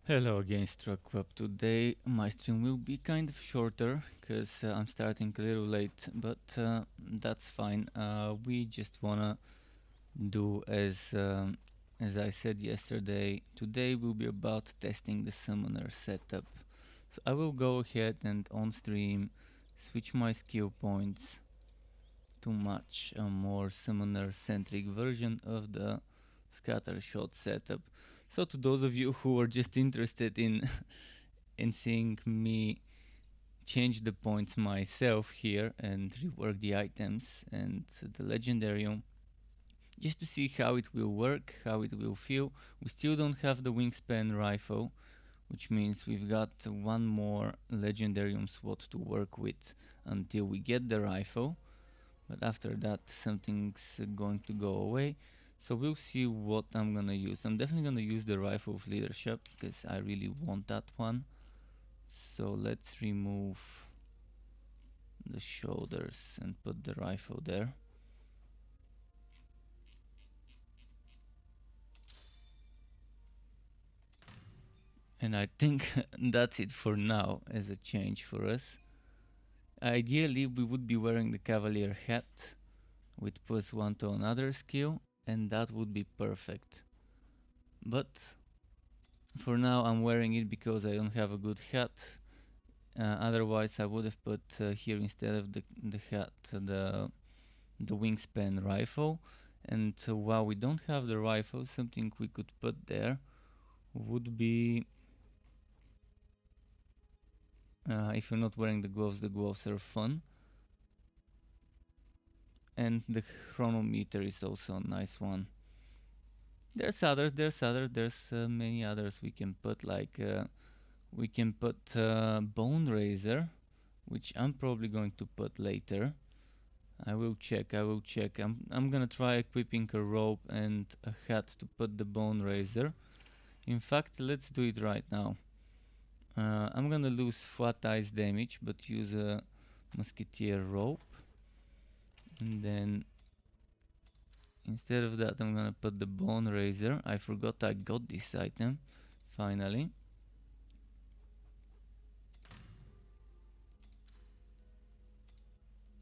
Hello again, Struck. Today my stream will be kind of shorter because I'm starting a little late, but that's fine. We just wanna do as I said yesterday. Today will be about testing the summoner setup. So I will go ahead and on stream switch my skill points to match a more summoner centric version of the scatter shot setup. So to those of you who are just interested in in seeing me change the points myself here and rework the items and the legendarium just to see how it will work, how it will feel. We still don't have the wingspan rifle, which means we've got one more legendarium slot to work with until we get the rifle, but after that something's going to go away. So we'll see what I'm gonna use. I'm definitely gonna use the rifle of leadership because I really want that one. So let's remove the shoulders and put the rifle there. And I think that's it for now as a change for us. Ideally we would be wearing the cavalier hat with +1 to another skill, and that would be perfect. But for now I'm wearing it because I don't have a good hat. Otherwise I would have put here instead of the hat the wingspan rifle. And while we don't have the rifle, something we could put there would be if you're not wearing the gloves are fun. And the chronometer is also a nice one. There's many others we can put, like we can put Bone Razor, which I'm probably going to put later. I will check. I'm gonna try equipping a rope and a hat to put the Bone Razor. In fact, let's do it right now. I'm gonna lose flat ice damage, but use a musketeer rope. And then instead of that, I'm gonna put the Bone Razor. I forgot I got this item, finally.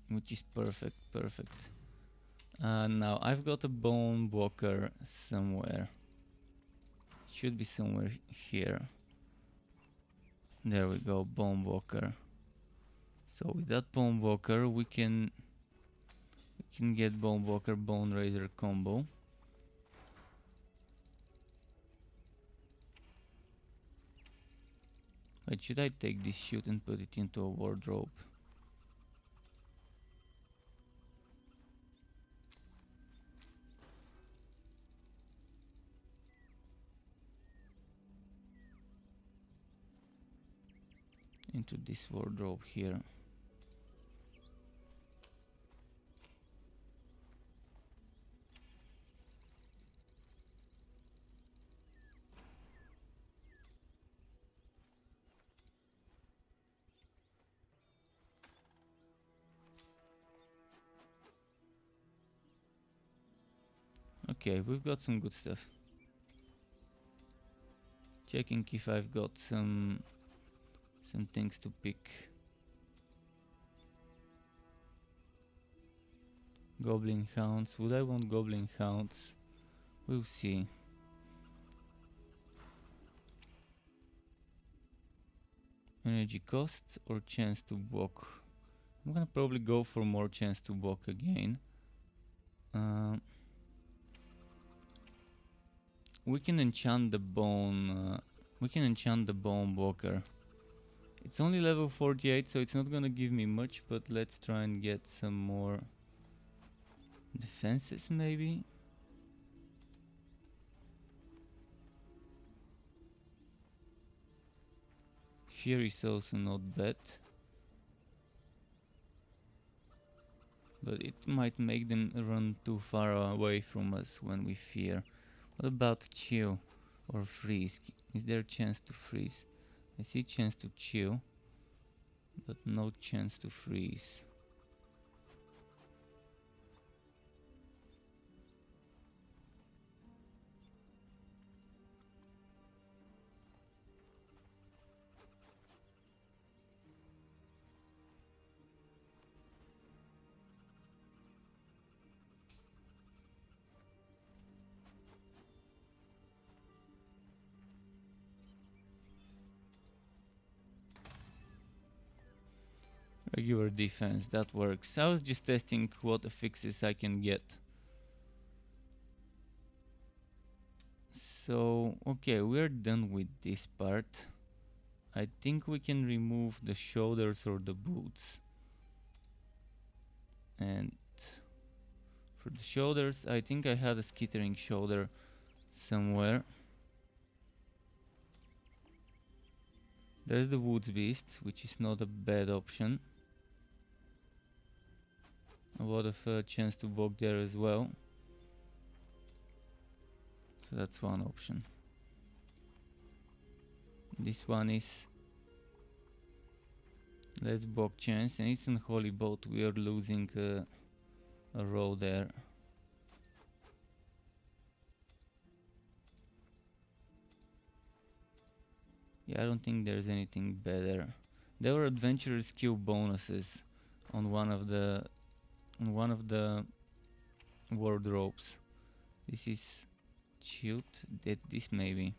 Which is perfect. Now I've got a Bone Walker somewhere. It should be somewhere here. There we go, Bone Walker. So with that Bone Walker, we can get Bone Walker Bone Razor combo. Wait, should I take this shoot and put it into a wardrobe? Into this wardrobe here. Okay, we've got some good stuff. Checking if I've got some things to pick. Goblin Hounds. Would I want Goblin Hounds? We'll see. Energy cost or chance to walk? I'm gonna probably go for more chance to walk again. We can enchant the bone. We can enchant the bone walker. It's only level 48, so it's not gonna give me much. But let's try and get some more defenses, maybe. Fear is also not bad, but it might make them run too far away from us when we fear. What about chill or freeze? Is there a chance to freeze? I see chance to chill, but no chance to freeze. Regular defense, that works. I was just testing what affixes I can get. So, okay, we're done with this part. I think we can remove the shoulders or the boots. And for the shoulders, I think I had a skittering shoulder somewhere. There's the woods beast, which is not a bad option. A lot of chance to bog there as well. So that's one option. This one is less bog chance, and it's unholy boat. We are losing a row there. Yeah, I don't think there's anything better. There were adventurer's skill bonuses on one of the wardrobes. This is shield. This maybe.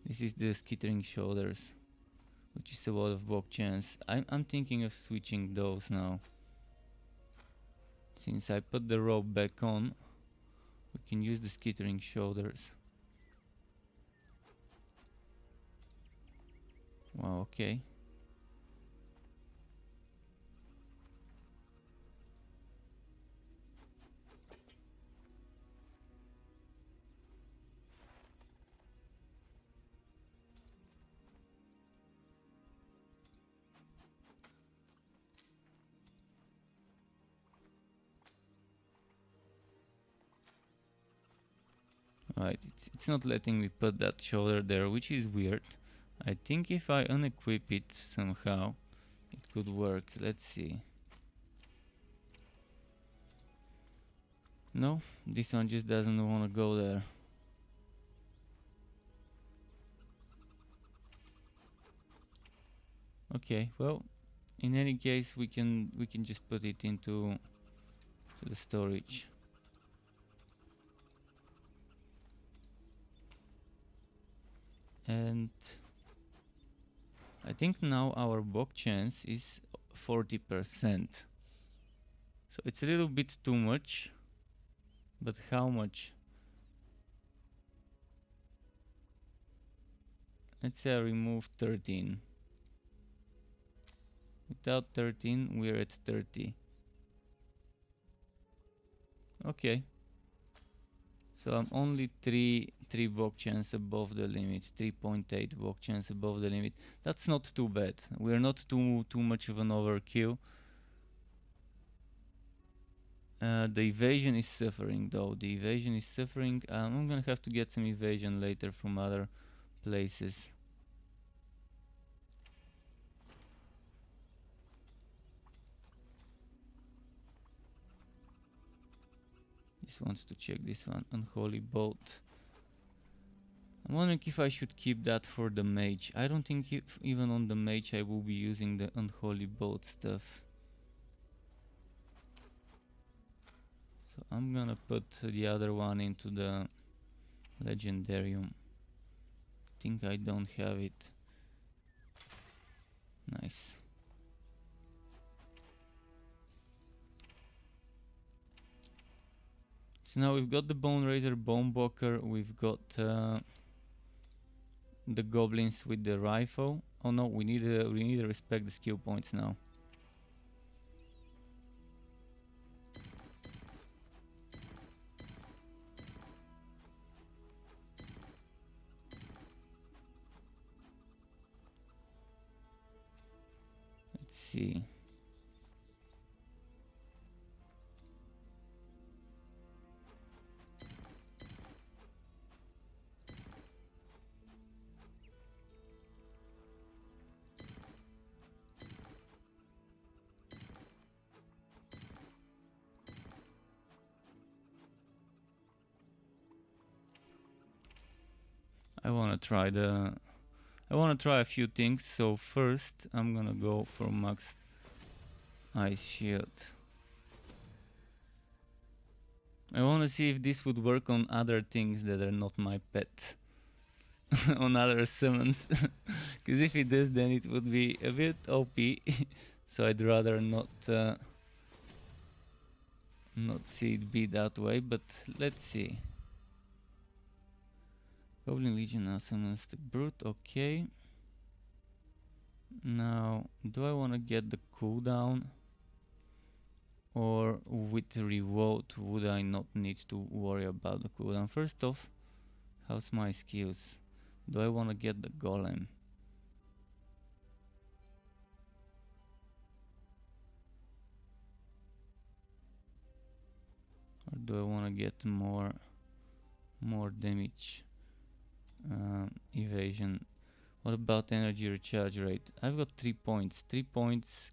This is the skittering shoulders, which is a lot of bog chance. I'm thinking of switching those now. Since I put the robe back on, we can use the skittering shoulders. Wow, okay. Right, it's not letting me put that shoulder there, which is weird. I think if I unequip it somehow, it could work. Let's see. No, this one just doesn't want to go there. Okay, well, in any case, we can just put it into the storage. And I think now our bog chance is 40%. So it's a little bit too much, but how much? Let's say I remove 13. Without 13, we're at 30. Okay. So I'm only 3 bog chance above the limit, 3.8 bog chance above the limit. That's not too bad. We're not too much of an overkill. The evasion is suffering though. The evasion is suffering. I'm gonna have to get some evasion later from other places. Just wants to check this one. Unholy boat. I'm wondering if I should keep that for the mage. I don't think even on the mage I will be using the unholy boat stuff. So I'm gonna put the other one into the legendarium. Think I don't have it. Nice. So now we've got the Bone Raiser, Bone Bocker, we've got the goblins with the rifle. Oh no, we need to respect the skill points now. Let's see. I wanna try a few things. So first I'm gonna go for max ice shield. I wanna see if this would work on other things that are not my pet. On other summons. Because if it does, then it would be a bit OP. So I'd rather not see it be that way. But let's see. Goblin Legion now summons the Brute. Okay. Now, do I want to get the cooldown? Or with Revolt, would I not need to worry about the cooldown? First off, how's my skills? Do I want to get the Golem? Or do I want to get more damage? Evasion. What about energy recharge rate? I've got 3 points. 3 points.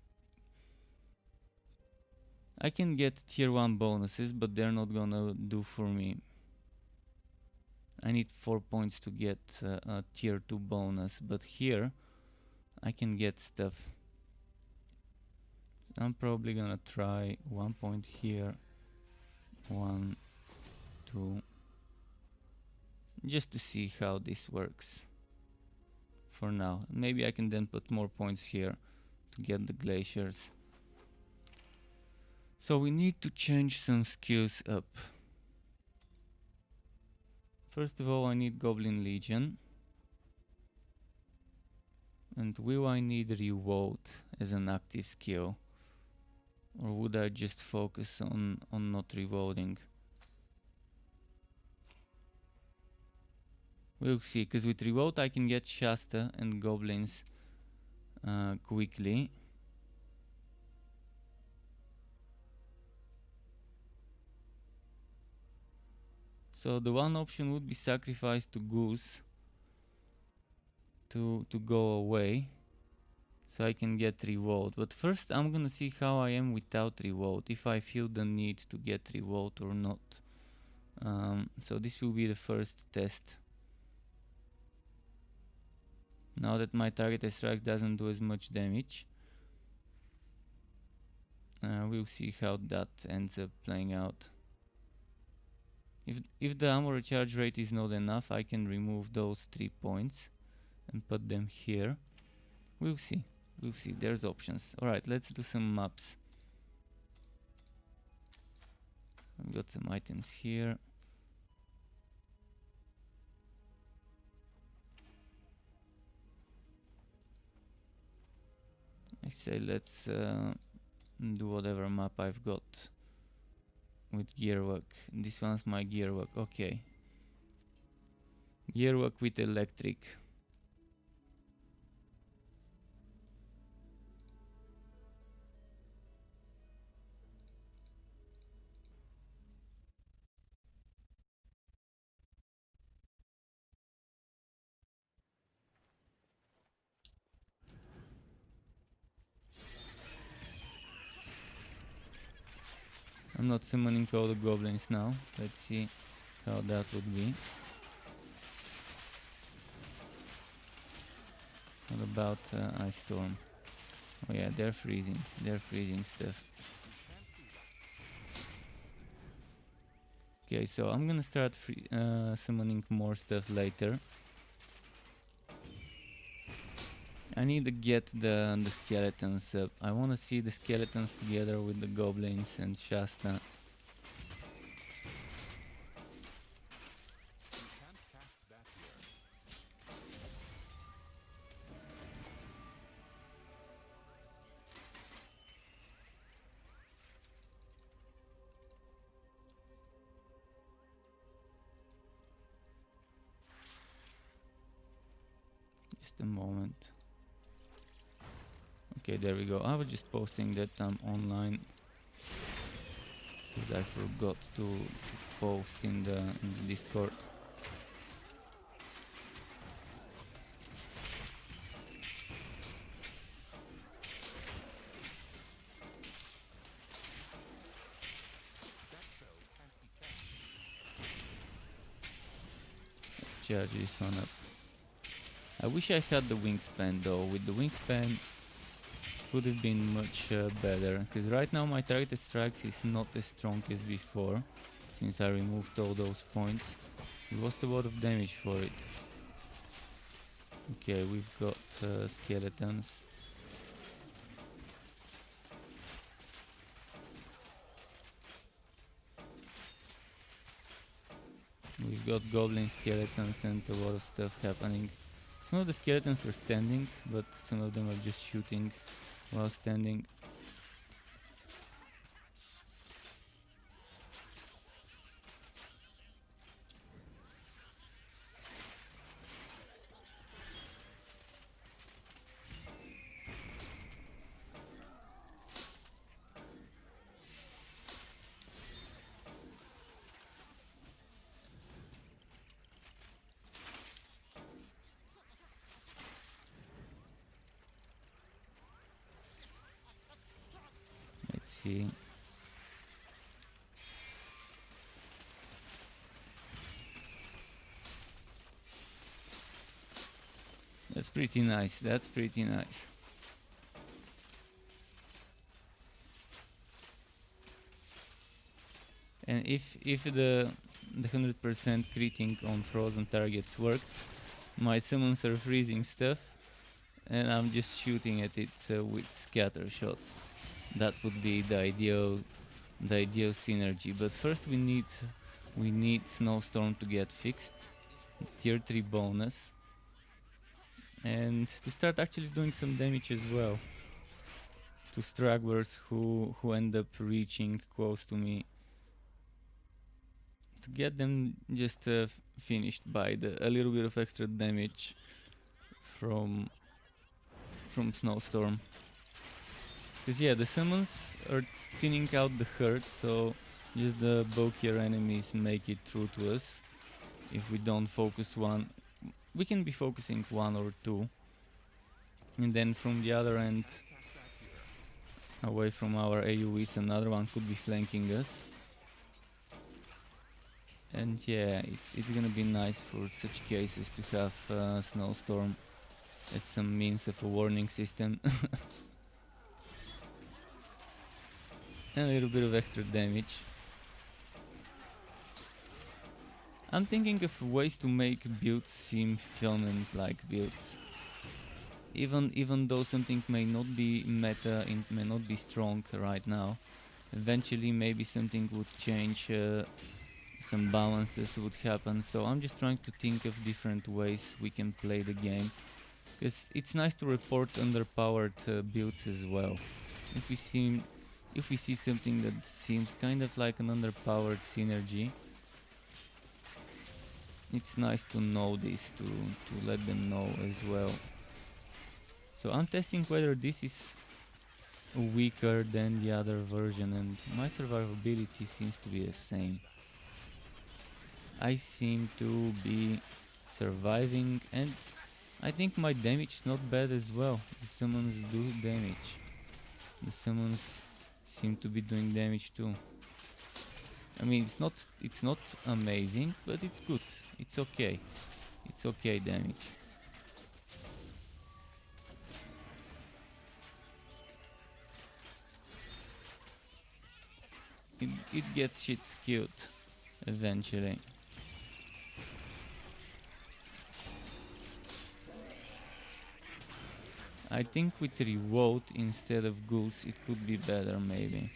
I can get tier 1 bonuses, but they're not gonna do for me. I need 4 points to get a tier 2 bonus, but here I can get stuff. I'm probably gonna try 1 point here, 1, 2, just to see how this works for now. Maybe I can then put more points here to get the glaciers. So we need to change some skills up. First of all, I need Goblin Legion. And will I need Revolt as an active skill? Or would I just focus on not revolting? We'll see, because with Revolt I can get Shasta and Goblins quickly. So the one option would be sacrifice to Goose to go away, so I can get Revolt. But first I'm gonna see how I am without Revolt, if I feel the need to get Revolt or not. So this will be the first test. Now that my targeted strikes doesn't do as much damage, we'll see how that ends up playing out. If the ammo recharge rate is not enough, I can remove those 3 points and put them here. We'll see. We'll see. There's options. Alright, let's do some maps. I've got some items here. I say let's do whatever map I've got with gearwork. This one's my gearwork. Okay. Gearwork with electric. I'm not summoning all the goblins now. Let's see how that would be. What about Ice Storm? Oh yeah, they're freezing. They're freezing stuff. Okay, so I'm gonna start summoning more stuff later. I need to get the skeletons up. I want to see the skeletons together with the goblins and Shasta. Just a moment. Okay, there we go. I was just posting that I'm online because I forgot to post in the Discord. Let's charge this one up. I wish I had the wingspan though. With the wingspan would have been much better, because right now my targeted strikes is not as strong as before, since I removed all those points. We lost a lot of damage for it. Okay, we've got skeletons. We've got goblin skeletons and a lot of stuff happening. Some of the skeletons are standing, but some of them are just shooting while standing. Let's see. That's pretty nice. That's pretty nice. And if the 100% critting on frozen targets worked, my summons are freezing stuff, and I'm just shooting at it with scatter shots. That would be the ideal synergy. But first we need Snowstorm to get fixed, tier 3 bonus, and to start actually doing some damage as well to stragglers who end up reaching close to me, to get them just finished by a little bit of extra damage from Snowstorm. Because yeah, the summons are thinning out the hurt, so just the bulkier enemies make it through to us. If we don't focus one, we can be focusing one or two, and then from the other end, away from our AoEs, another one could be flanking us. And yeah, it's gonna be nice for such cases to have Snowstorm as some means of a warning system. And a little bit of extra damage. I'm thinking of ways to make builds seem filament-like builds. Even though something may not be meta, it may not be strong right now, eventually maybe something would change, some balances would happen. So I'm just trying to think of different ways we can play the game. Because it's nice to report underpowered builds as well. If we see something that seems kind of like an underpowered synergy, it's nice to know this, to let them know as well. So I'm testing whether this is weaker than the other version, and my survivability seems to be the same. I seem to be surviving, and I think my damage is not bad as well. The summons do damage. The summons seem to be doing damage too. I mean, it's not amazing, but it's good. It's okay. It's okay damage. It gets shit killed eventually. I think with Revolt instead of Goose it could be better maybe.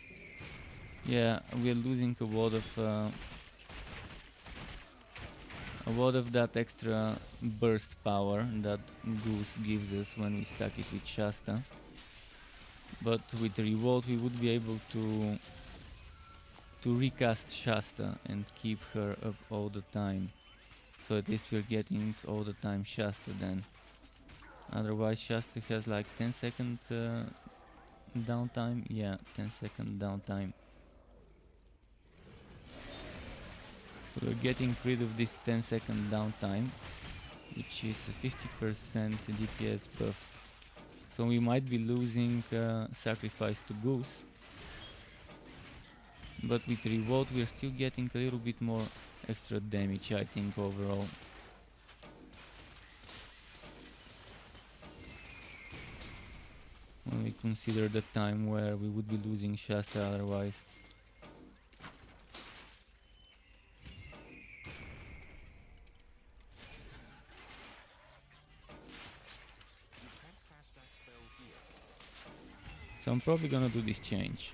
Yeah, we're losing a lot of that extra burst power that Goose gives us when we stack it with Shasta. But with Revolt we would be able to recast Shasta and keep her up all the time. So at least we're getting all the time Shasta then. Otherwise Shasta has like 10-second downtime. Yeah, 10-second downtime. So we're getting rid of this 10-second downtime, which is a 50% DPS buff. So we might be losing sacrifice to Goose. But with Revolt we're still getting a little bit more extra damage, I think, overall. When we consider the time where we would be losing Shasta otherwise. So I'm probably gonna do this change.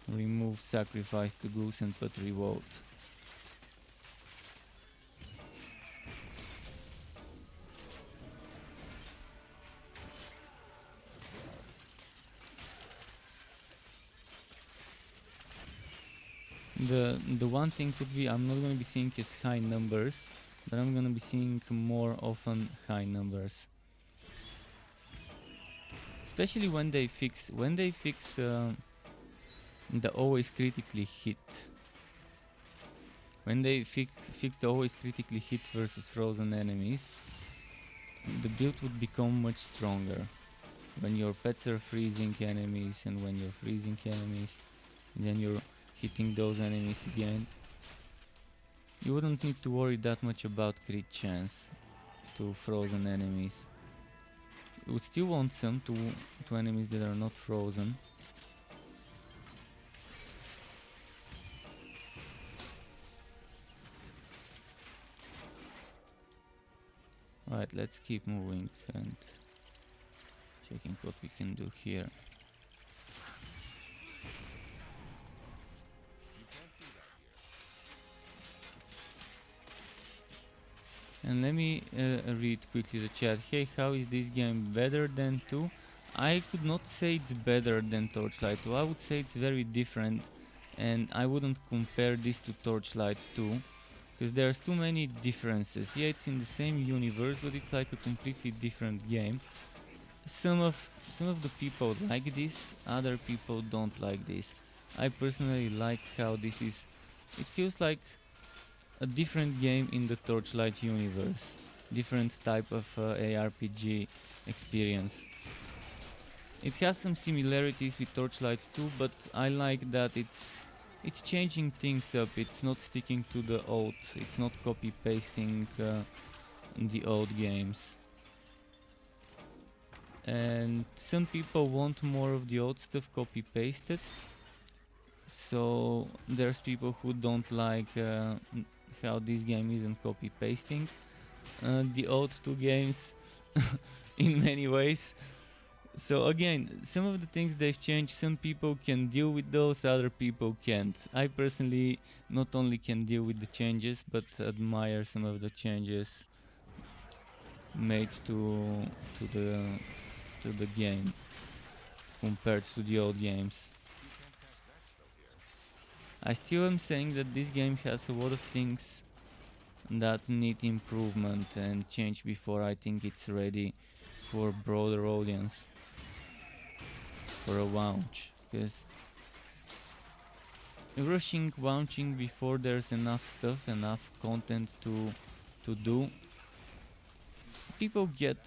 Remove sacrifice to goose and put revolt. The one thing could be I'm not gonna be seeing as high numbers, but I'm gonna be seeing more often high numbers. Especially when they fix the always critically hit. When they fix the always critically hit versus frozen enemies, the build would become much stronger. When your pets are freezing enemies and when you're freezing enemies, and then you're hitting those enemies again, you wouldn't need to worry that much about crit chance to frozen enemies. You would still want some to enemies that are not frozen. Alright, let's keep moving and checking what we can do here. And let me read quickly the chat. Hey, how is this game better than 2? I could not say it's better than Torchlight 2. I would say it's very different, and I wouldn't compare this to Torchlight 2, because there's too many differences. Yeah, it's in the same universe, but it's like a completely different game. Some of the people like this, other people don't like this. I personally like how this is. It feels like a different game in the Torchlight universe, different type of ARPG experience. It has some similarities with Torchlight 2, but I like that it's changing things up. It's not sticking to the old. It's not copy pasting the old games. And some people want more of the old stuff copy pasted. So there's people who don't like how this game isn't copy pasting the old 2 games in many ways. So again, some of the things they've changed, some people can deal with those, other people can't. I personally not only can deal with the changes, but admire some of the changes made to the game compared to the old games. I still am saying that this game has a lot of things that need improvement and change before I think it's ready for a broader audience, for a launch, because launching before there's enough stuff, enough content to do, people get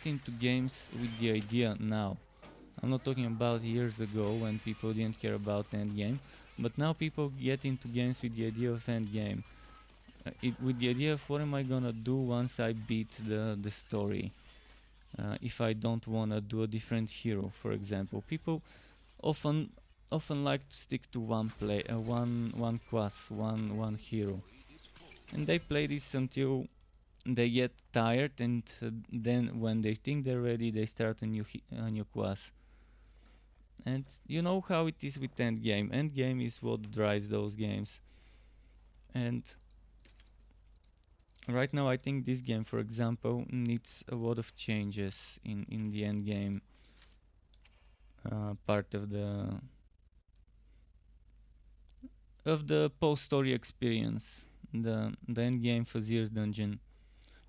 into games with the idea now. I'm not talking about years ago when people didn't care about endgame, but now people get into games with the idea of endgame. With the idea of what am I gonna do once I beat the story. If I don't wanna do a different hero, for example, people often like to stick to one class, one hero, and they play this until they get tired, and then when they think they're ready, they start a new class. And you know how it is with endgame. Endgame is what drives those games, and right now I think this game, for example, needs a lot of changes in the end game part of the post-story experience, the end game Fazir's dungeon.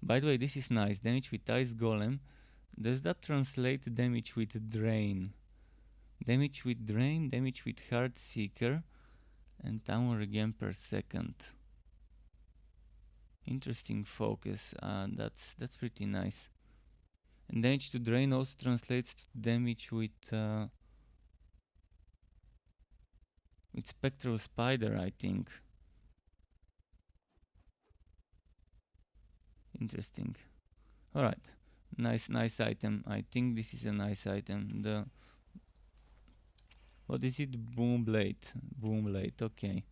By the way, this is nice. Damage with Ice Golem. Does that translate damage with Drain? Damage with Drain, damage with Heart Seeker, and tower again per second. Interesting focus. That's pretty nice. And damage to drain also translates to damage with Spectral Spider, I think. Interesting. Alright. Nice item. I think this is a nice item. What is it? Boom Blade. Boom Blade, okay.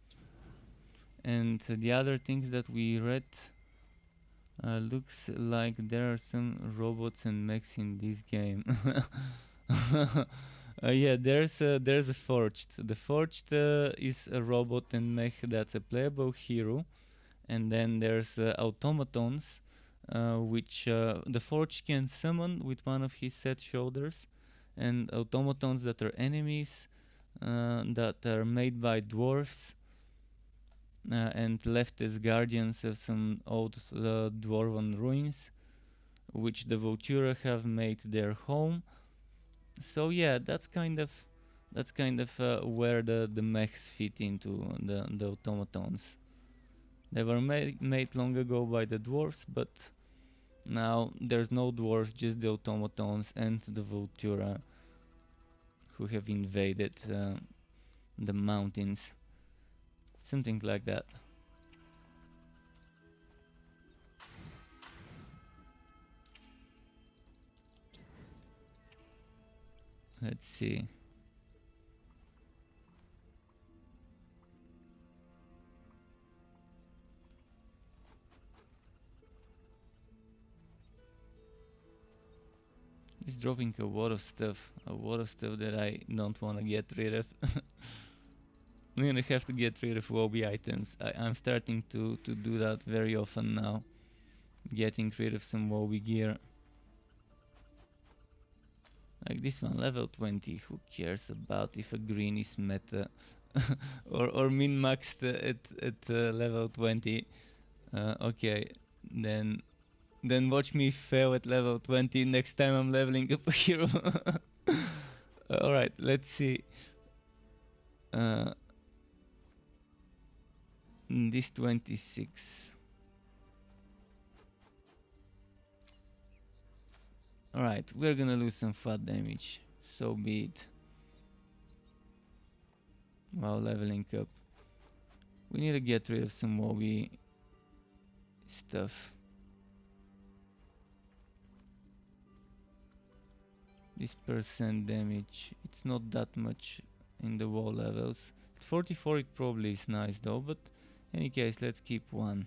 And the other things that we read Looks like there are some robots and mechs in this game. Yeah, there's a Forged. The Forged is a robot and mech that's a playable hero, and then there's automatons, which the Forged can summon with one of his set shoulders, and automatons that are enemies that are made by dwarves and left as guardians of some old dwarven ruins, which the Voltura have made their home. So yeah, that's kind of where the mechs fit into the automatons. They were made long ago by the dwarves, but now there's no dwarves, just the automatons and the Voltura who have invaded the mountains. Something like that. Let's see. It's dropping a lot of stuff that I don't want to get rid of. I'm gonna have to get rid of lobby items. I'm starting to do that very often now. Getting rid of some lobby gear. Like this one, level 20. Who cares about if a green is meta or min-maxed at level 20? Okay, then watch me fail at level 20 next time I'm leveling up a hero. Alright, let's see. This 26. Alright, we're gonna lose some fat damage. So be it. While leveling up. We need to get rid of some lobby stuff. This percent damage, it's not that much in the wall levels. At 44 it probably is nice though, but in any case let's keep one.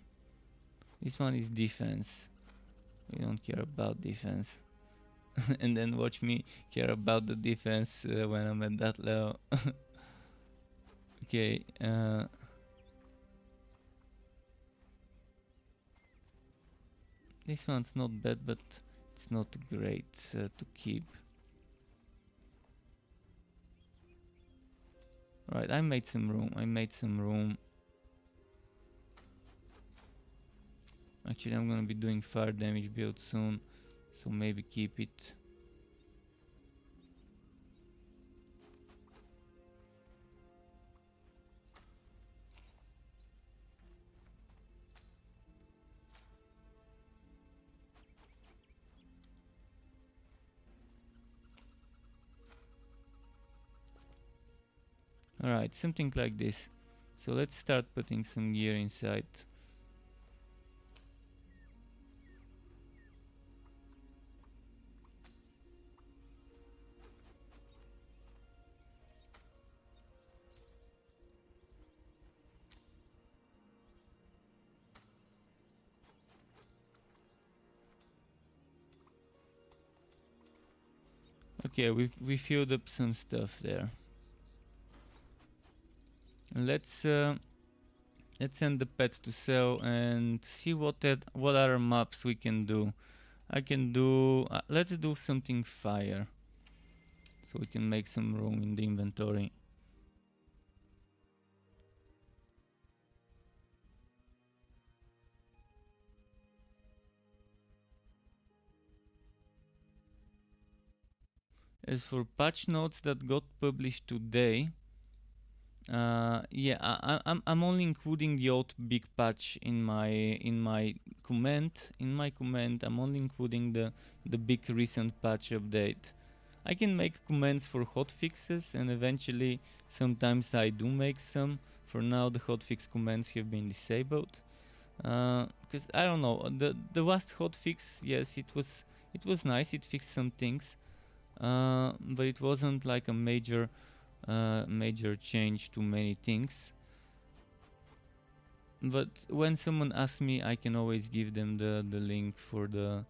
This one is defense. We don't care about defense. And then watch me care about the defense when I'm at that level. Okay, this one's not bad, but it's not great to keep. Right, I made some room. Actually, I'm gonna be doing fire damage build soon, so maybe keep it. Alright, something like this. So let's start putting some gear inside. Okay, we filled up some stuff there. Let's send the pet to sell and see what other maps we can do. I can do let's do something fire, so we can make some room in the inventory. As for patch notes that got published today, yeah, I'm only including the old big patch in my comment. In my comment, I'm only including the big recent patch update. I can make comments for hotfixes, and eventually, sometimes I do make some. For now, the hotfix comments have been disabled. Because I don't know, the last hotfix, yes, it was nice. It fixed some things, but it wasn't like a major change to many things. But when someone asks me, I can always give them the link for the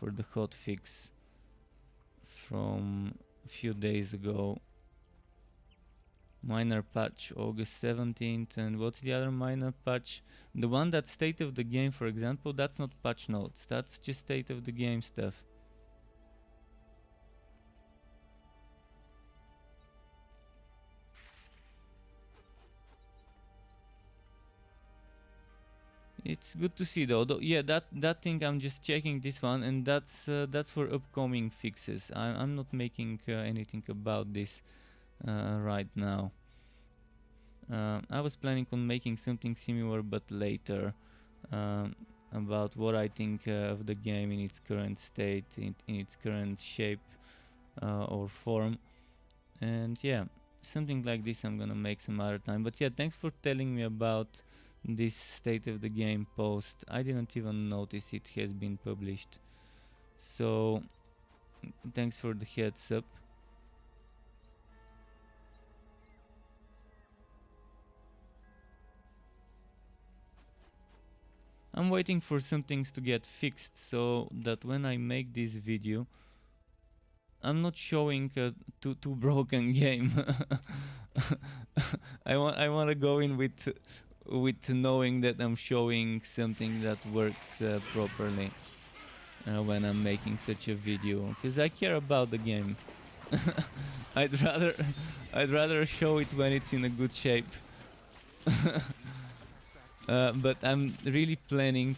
hotfix from a few days ago. Minor patch August 17th, and what's the other minor patch? The one that's state of the game, for example, that's not patch notes, that's just state of the game stuff. It's good to see though. Yeah, that thing I'm just checking this one, and that's for upcoming fixes. I'm not making anything about this right now. I was planning on making something similar, but later, um, about what I think of the game in its current state, in its current shape or form, and yeah, something like this I'm gonna make some other time. But yeah, thanks for telling me about this state of the game post. I didn't even notice it has been published, so thanks for the heads up. I'm waiting for some things to get fixed so that when I make this video I'm not showing a too broken game. I want to go in with knowing that I'm showing something that works properly when I'm making such a video, because I care about the game. I'd rather I'd rather show it when it's in a good shape. But I'm really planning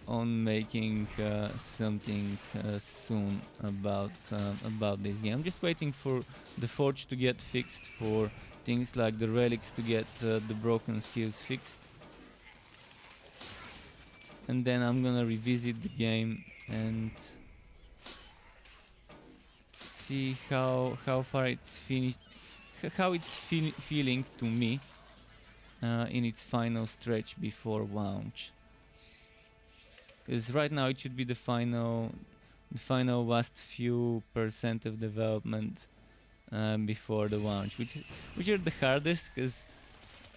on making something soon about this game. I'm just waiting for the forge to get fixed, for things like the relics to get the broken skills fixed, and then I'm gonna revisit the game and see how far it's finished, how it's feeling to me in its final stretch before launch. Because right now it should be the final last few percent of development before the launch, which are the hardest, because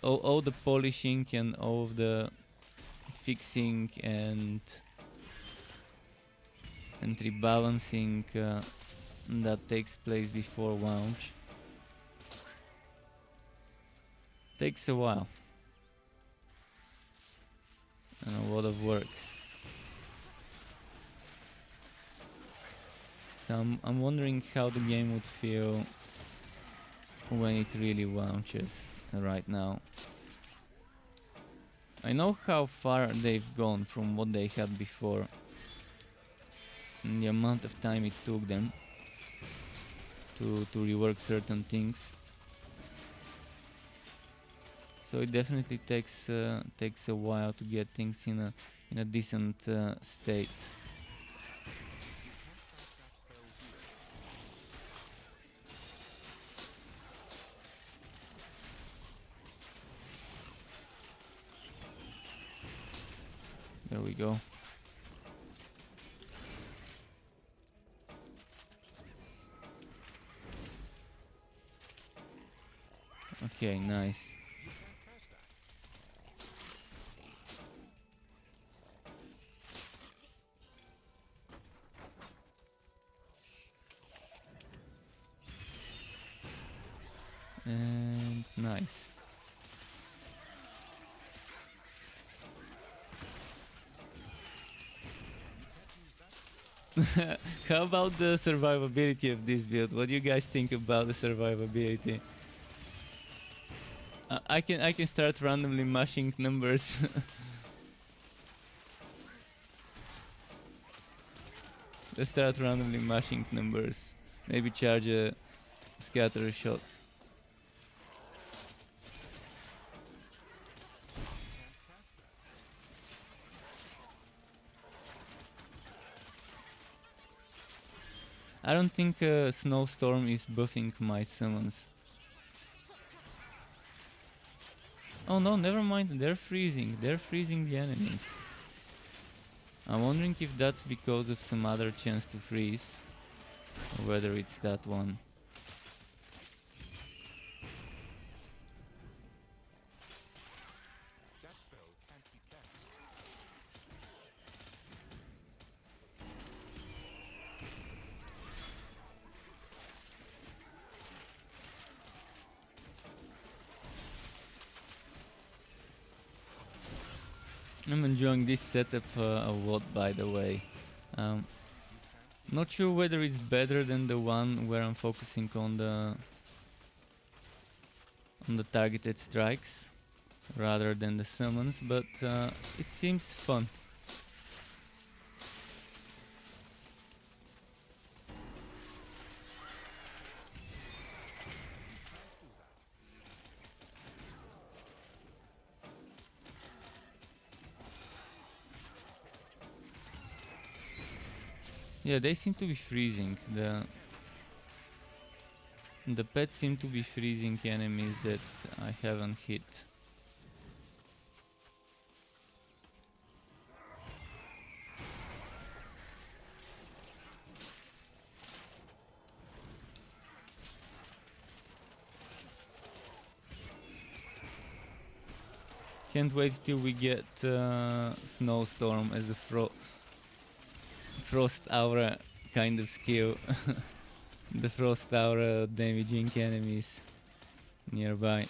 all the polishing and all of the fixing and rebalancing that takes place before launch takes a while and a lot of work. So I'm wondering how the game would feel when it really launches right now. I know how far they've gone from what they had before, and the amount of time it took them to rework certain things. So it definitely takes a while to get things in a decent state. There we go. Okay, nice. And nice. How about the survivability of this build? What do you guys think about the survivability? I can start randomly mashing numbers. Let's start randomly mashing numbers. Maybe charge a scatter shot. I don't think Snowstorm is buffing my summons. Oh no, never mind, they're freezing the enemies. I'm wondering if that's because of some other chance to freeze, or whether it's that one. I'm enjoying this setup a lot, by the way. Um, Not sure whether it's better than the one where I'm focusing on the targeted strikes rather than the summons, but it seems fun. Yeah, they seem to be freezing. The pets seem to be freezing enemies that I haven't hit. Can't wait till we get Snowstorm as a Frost Aura kind of skill. The Frost Aura damaging enemies nearby.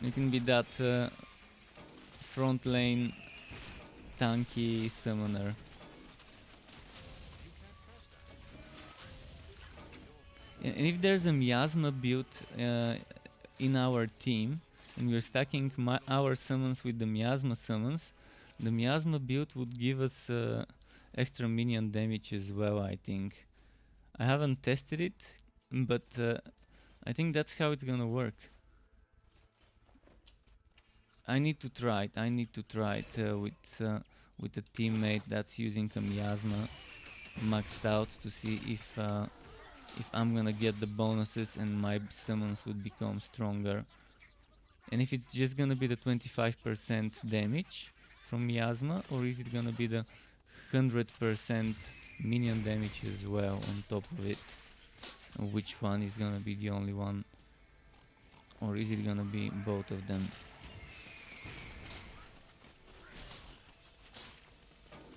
You can be that front lane tanky summoner. And if there's a miasma build in our team, and we're stacking our summons with the miasma summons, the miasma build would give us extra minion damage as well, I think. I haven't tested it, but I think that's how it's gonna work. I need to try it. I need to try it with a teammate that's using a miasma maxed out to see if I'm gonna get the bonuses and my summons would become stronger. And if it's just gonna be the 25% damage from miasma, or is it gonna be the 100% minion damage as well on top of it? Which one is gonna be the only one? Or is it gonna be both of them?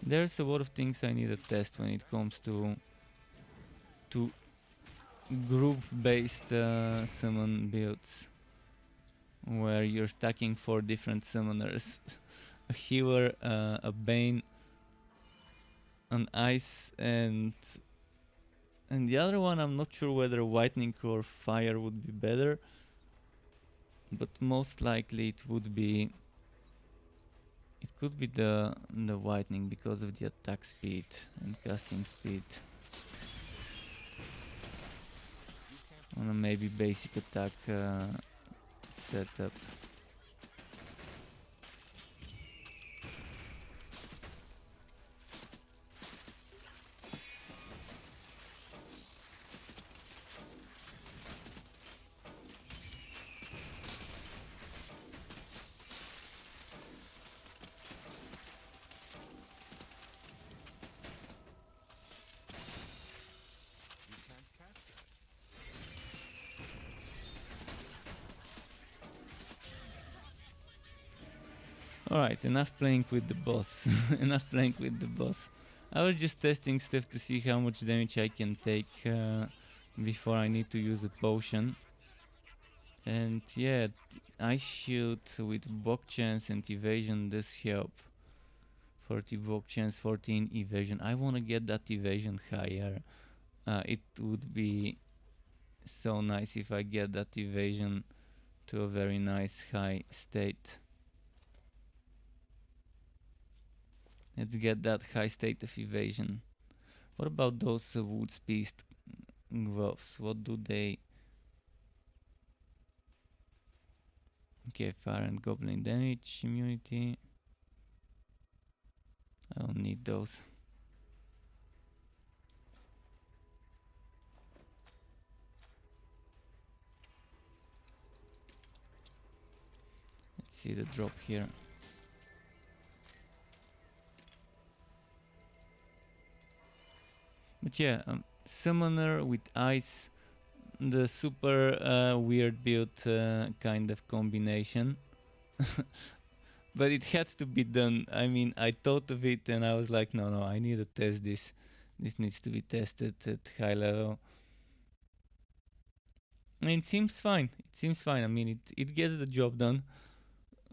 There's a lot of things I need to test when it comes to group-based summon builds, where you're stacking 4 different summoners. A healer, a bane, an ice, and the other one I'm not sure whether lightning or fire would be better, but most likely it could be the lightning because of the attack speed and casting speed on a maybe basic attack setup. Alright, enough playing with the boss. Enough playing with the boss. I was just testing stuff to see how much damage I can take before I need to use a potion. And yeah, Ice Shield with block chance and evasion does help. 40 block chance, 14 evasion. I wanna get that evasion higher. It would be so nice if I get that evasion to a very nice high state. Let's get that high state of evasion. What about those wood beast gloves? What do they... Okay, fire and goblin damage, immunity. I don't need those. Let's see the drop here. But yeah, summoner with ice, the super weird build kind of combination. But it had to be done. I mean, I thought of it and I was like, no, I need to test this. This needs to be tested at high level. And it seems fine. It seems fine. I mean, it gets the job done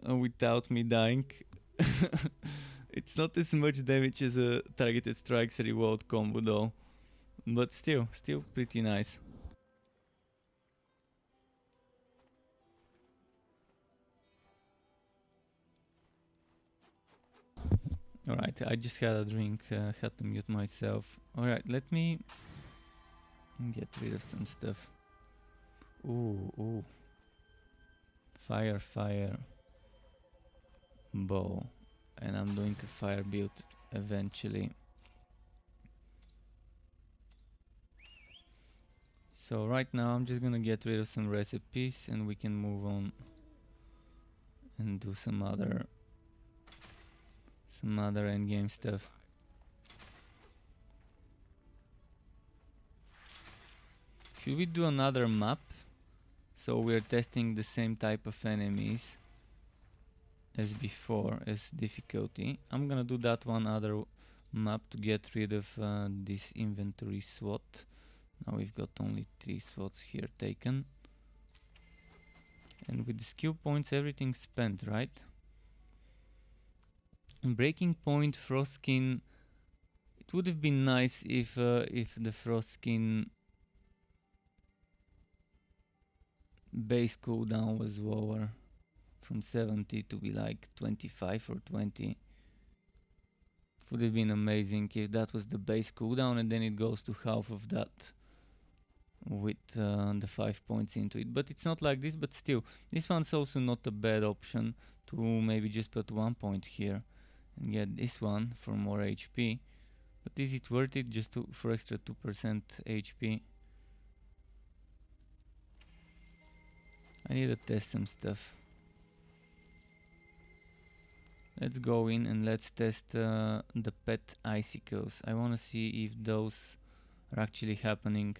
without me dying. It's not as much damage as a targeted strikes reload combo though, but still pretty nice. Alright, I just had a drink, had to mute myself. Alright, let me get rid of some stuff. Ooh. Fire. Bow. And I'm doing a fire build eventually. So right now I'm just gonna get rid of some recipes and we can move on and do some other endgame stuff. Should we do another map? So we're testing the same type of enemies as before, as difficulty. I'm gonna do that one other map to get rid of this inventory SWAT. Now we've got only 3 slots here taken. And with the skill points everything's spent, right? Breaking point, frost skin. It would have been nice if the frost skin base cooldown was lower, from 70 to be like 25 or 20. It would have been amazing if that was the base cooldown and then it goes to half of that with the 5 points into it. But it's not like this, but still, this one's also not a bad option to maybe just put 1 point here and get this one for more HP. But is it worth it just for extra 2% HP? I need to test some stuff. Let's go in and let's test the pet icicles. I want to see if those are actually happening.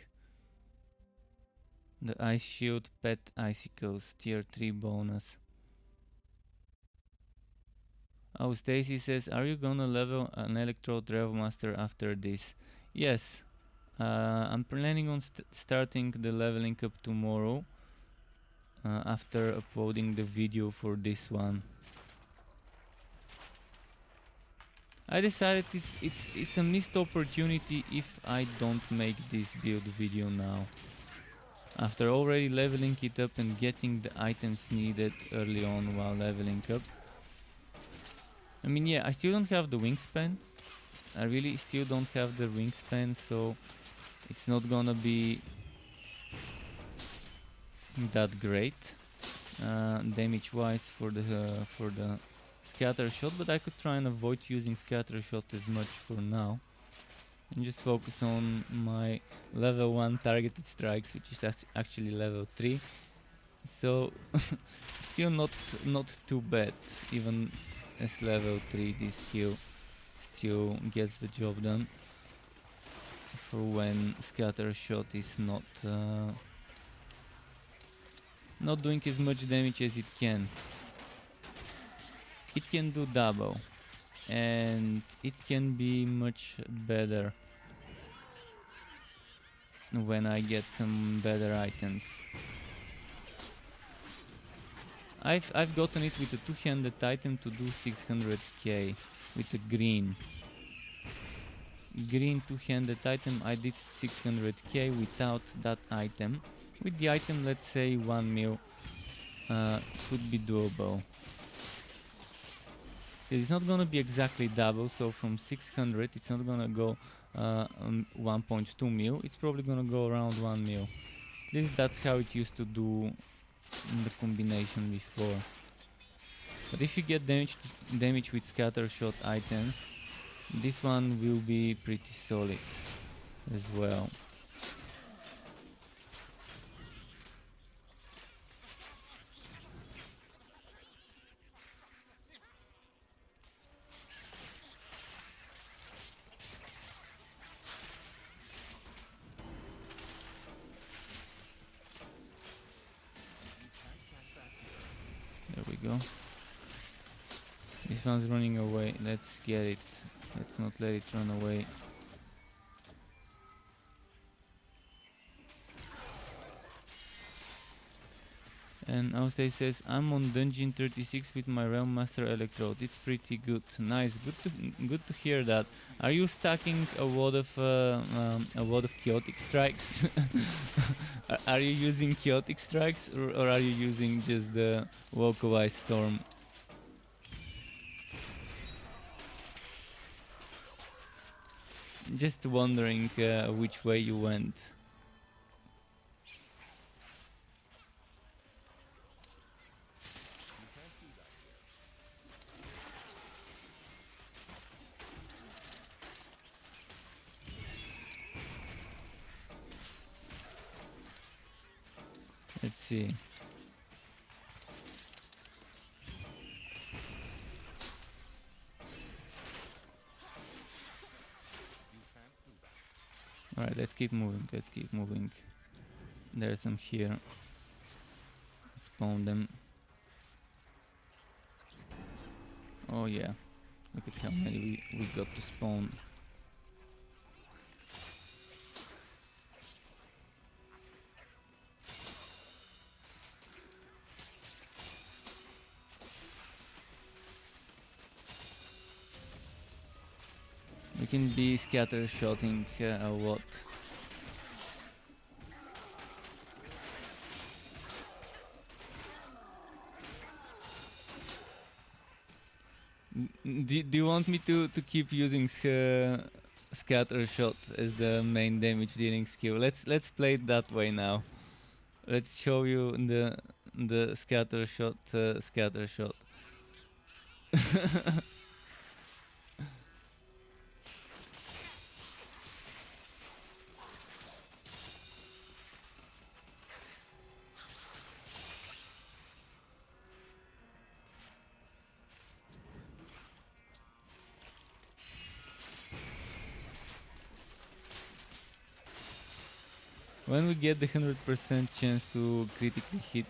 The ice shield pet icicles tier 3 bonus. Oh, Stacy says, are you gonna level an electrode Revelmaster after this? Yes, I'm planning on starting the leveling up tomorrow after uploading the video for this one. I decided it's a missed opportunity if I don't make this build video now. After already leveling it up and getting the items needed early on while leveling up. I mean, yeah, I still don't have the wingspan. I really still don't have the wingspan, so it's not gonna be that great damage wise for the scatter shot, but I could try and avoid using scatter shot as much for now and just focus on my level 1 targeted strikes, which is actually level 3, so still not too bad. Even as level 3, this skill still gets the job done for when scatter shot is not doing as much damage as it can. It can do double, and it can be much better when I get some better items. I've gotten it with a two-handed item to do 600k with a green two-handed item. I did 600k without that item. With the item, let's say 1 mil, could be doable. It's not gonna be exactly double, so from 600 it's not gonna go 1.2 mil, it's probably gonna go around 1 mil. At least that's how it used to do in the combination before. But if you get damage with scatter shot items, this one will be pretty solid as well. There we go. This one's running away. Let's get it. Let's not let it run away. And Austin says, I'm on dungeon 36 with my Realm Master Electrode. It's pretty good. Nice. Good to hear that. Are you stacking a lot of chaotic strikes? Are you using chaotic strikes, or are you using just the localized storm? Just wondering which way you went. Let's see. Alright, let's keep moving. There's some here. Spawn them. Oh yeah. Look at how many we got to spawn. We can be scatter shotting a lot. Do you want me to keep using scatter shot as the main damage dealing skill? Let's play it that way now. Let's show you the scatter shot. When we get the 100% chance to critically hit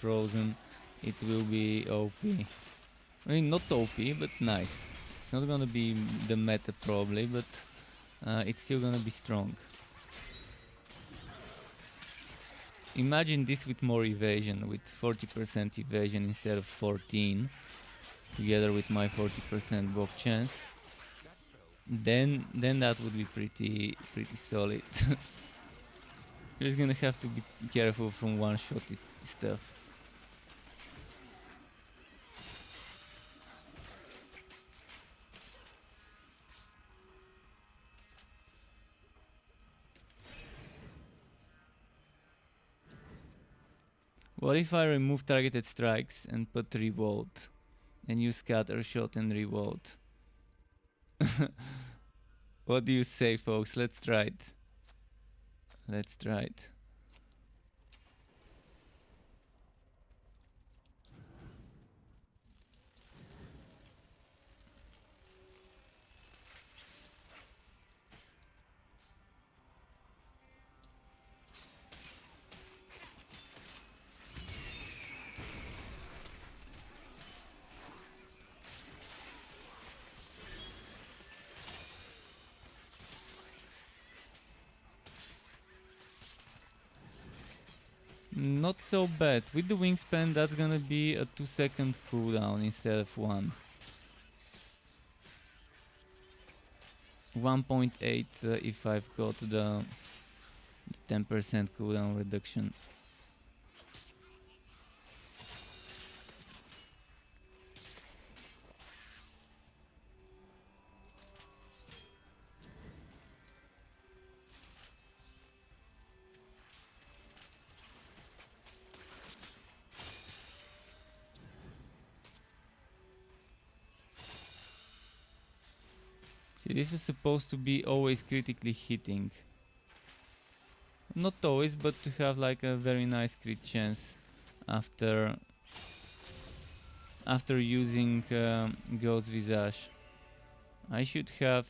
Frozen, it will be OP. I mean, not OP, but nice. It's not gonna be the meta probably, but it's still gonna be strong. Imagine this with more evasion, with 40% evasion instead of 14, together with my 40% block chance. Then that would be pretty solid. You're just gonna have to be careful from one-shot stuff. What if I remove targeted strikes and put revolt, and use scatter shot and revolt? What do you say, folks? Let's try it. Let's try it. Not so bad. With the wingspan, that's gonna be a 2-second cooldown instead of 1. 1.8 if I've got the 10% cooldown reduction. See, this was supposed to be always critically hitting. Not always, but to have like a very nice crit chance after using Ghost Visage. I should have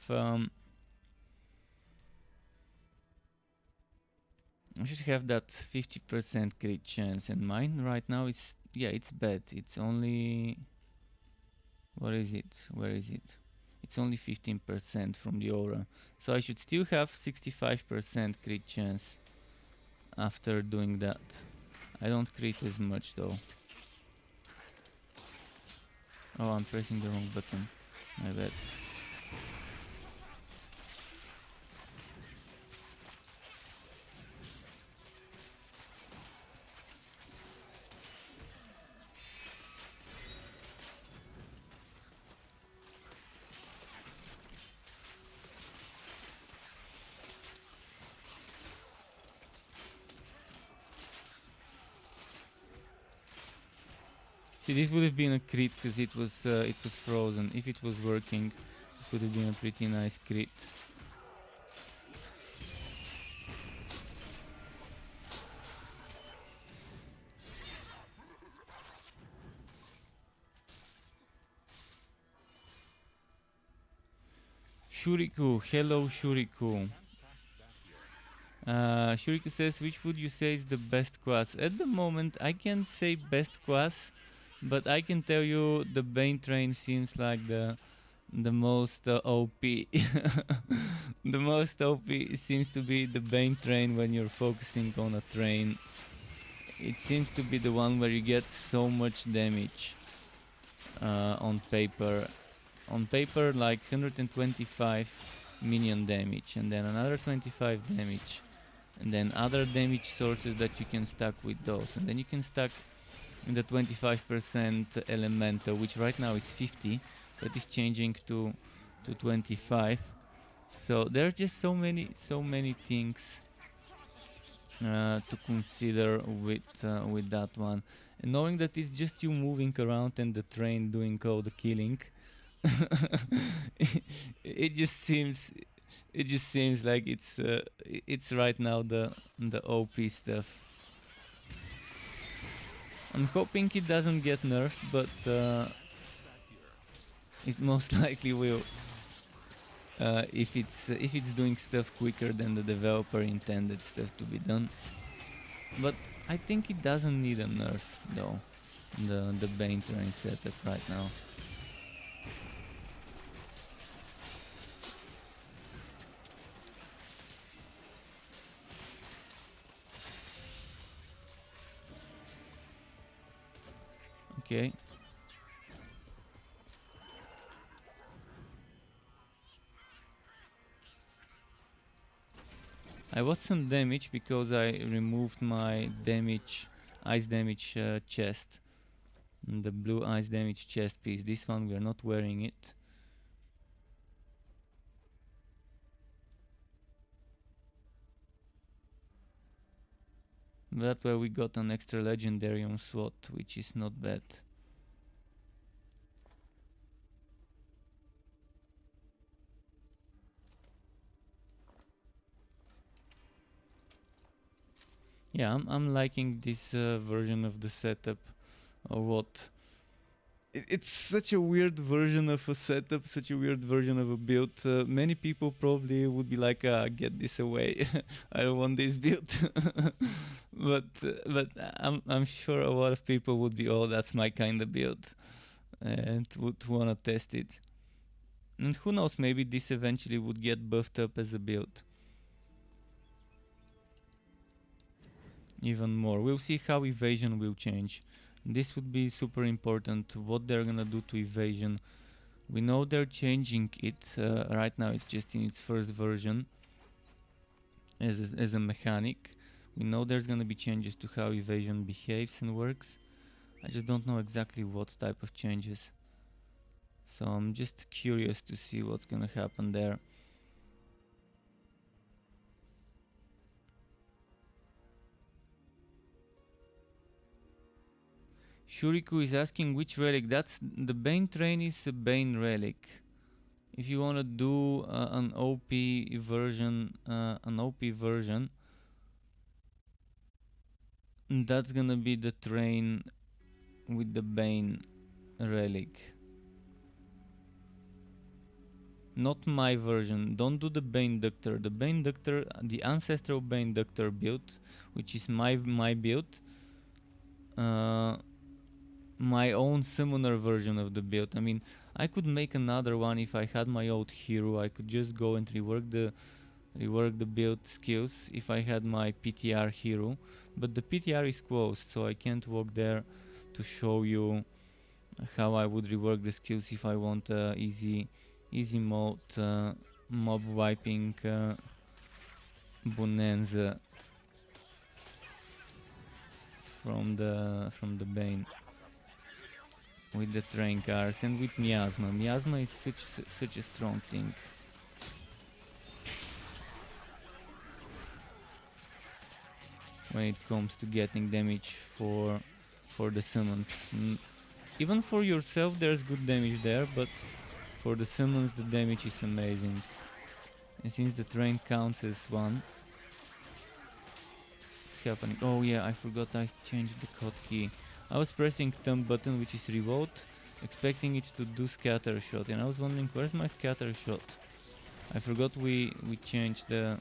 that 50% crit chance, and mine right now is, yeah, it's bad. It's only, what is it? Where is it? It's only 15% from the aura. So I should still have 65% crit chance after doing that. I don't crit as much though. Oh, I'm pressing the wrong button. My bad. See, this would have been a crit because it was frozen. If it was working, this would have been a pretty nice crit. Shuriku, hello Shuriku. Shuriku says, which would you say is the best class? At the moment, I can't say best class, but I can tell you the Bane Train seems like the most OP. The most OP seems to be the Bane Train when you're focusing on a train. It seems to be the one where you get so much damage on paper. On paper, like 125 minion damage, and then another 25 damage, and then other damage sources that you can stack with those, and then you can stack the 25% elemental, which right now is 50, but is changing to 25. So there's just so many things to consider with that one, and knowing that it's just you moving around and the train doing all the killing. it, it just seems like it's right now the OP stuff. I'm hoping it doesn't get nerfed, but it most likely will if it's doing stuff quicker than the developer intended stuff to be done. But I think it doesn't need a nerf though. The Bane Train setup right now. Okay. I was some damage because I removed my ice damage chest. The blue ice damage chest piece. This one we are not wearing it. That's why we got an extra legendary on SWAT, which is not bad. Yeah, I'm liking this version of the setup. Or what? It's such a weird version of a setup, such a weird version of a build. Many people probably would be like, "Get this away! I don't want this build." but I'm sure a lot of people would be, "Oh, that's my kind of build," and would wanna test it. And who knows? Maybe this eventually would get buffed up as a build. Even more. We'll see how evasion will change. This would be super important, what they're gonna do to evasion. We know they're changing it. Right now it's just in its first version as a mechanic. We know there's gonna be changes to how evasion behaves and works. I just don't know exactly what type of changes. So I'm just curious to see what's gonna happen there. Shuriku is asking which relic. That's the Bane Train is a Bane relic. If you wanna do an OP version, that's gonna be the train with the Bane relic. Not my version. Don't do the Bane Doctor. The Bane Doctor, the ancestral Bane Doctor build, which is my build. My own summoner version of the build. I mean, I could make another one if I had my old hero. I could just go and rework rework the build skills if I had my PTR hero, but the PTR is closed, so I can't walk there to show you how I would rework the skills if I want easy mode mob wiping bonanza from the Bane with the train cars and with Miasma. Miasma is such a strong thing. When it comes to getting damage for the summons. Even for yourself there's good damage there, but for the summons the damage is amazing. And since the train counts as one, it's happening. Oh yeah, I forgot I changed the hotkey. I was pressing thumb button, which is revolt, expecting it to do scatter shot, and I was wondering where's my scatter shot. I forgot we changed the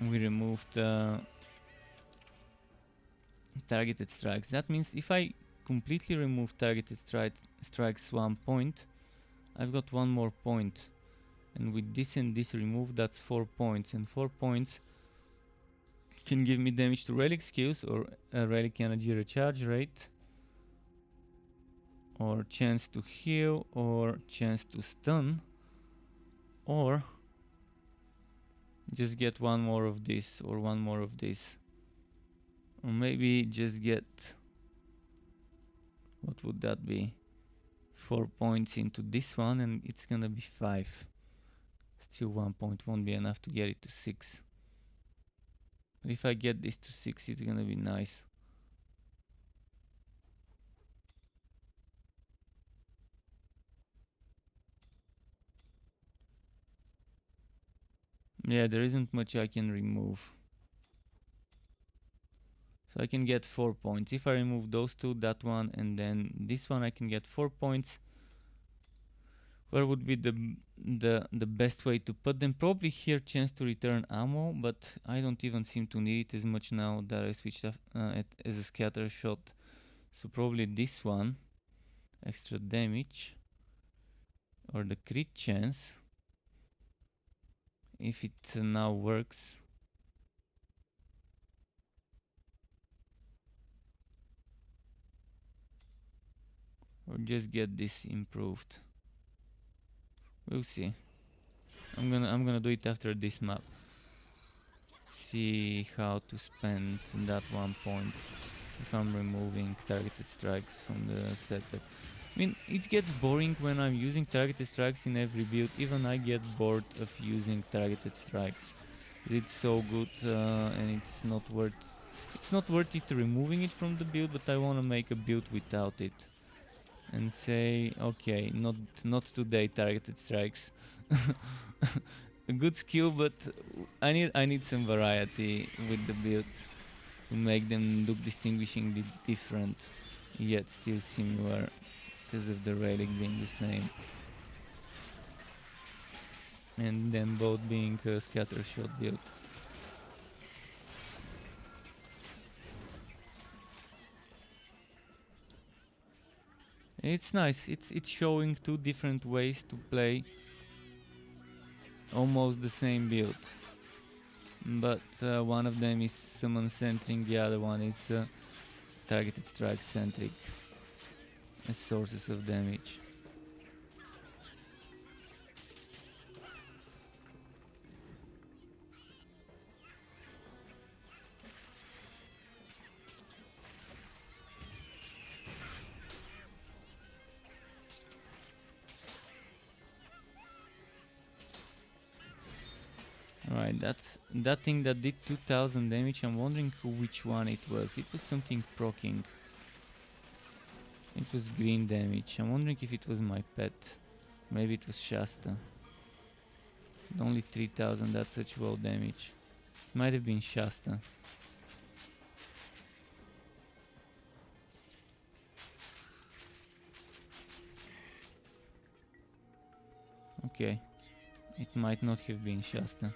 we removed targeted strikes. That means if I completely remove targeted strikes 1 point, I've got 1 more point, and with this and this removed, that's 4 points, and 4 points can give me damage to relic skills or a relic energy recharge rate, or chance to heal, or chance to stun, or just get 1 more of this or 1 more of this, or maybe just get, what would that be, 4 points into this one and it's gonna be 5. Still 1 point won't be enough to get it to 6. But if I get this to 6, it's gonna be nice. Yeah, there isn't much I can remove. So I can get 4 points. If I remove those two, that one, and then this one, I can get 4 points. Where would be the best way to put them? Probably here, chance to return ammo, but I don't even seem to need it as much now that I switched as a scatter shot. So probably this one, extra damage, or the crit chance, if it now works. Or just get this improved. We'll see. I'm gonna do it after this map. See how to spend that 1 point if I'm removing targeted strikes from the setup. I mean, it gets boring when I'm using targeted strikes in every build. Even I get bored of using targeted strikes. It's so good, and it's not worth it removing it from the build, but I wanna make a build without it. And say, okay, not today, targeted strikes. A good skill, but I need some variety with the builds to make them look distinguishingly different, yet still similar, because of the relic being the same. And then both being a scatter shot build. It's nice. It's showing 2 different ways to play almost the same build, but one of them is summon centric, the other one is targeted strike centric as sources of damage. Alright, that thing that did 2000 damage, I'm wondering which one it was. It was something proccing. It was green damage. I'm wondering if it was my pet. Maybe it was Shasta. Only 3000, that's such low damage. It might have been Shasta. Okay. It might not have been Shasta.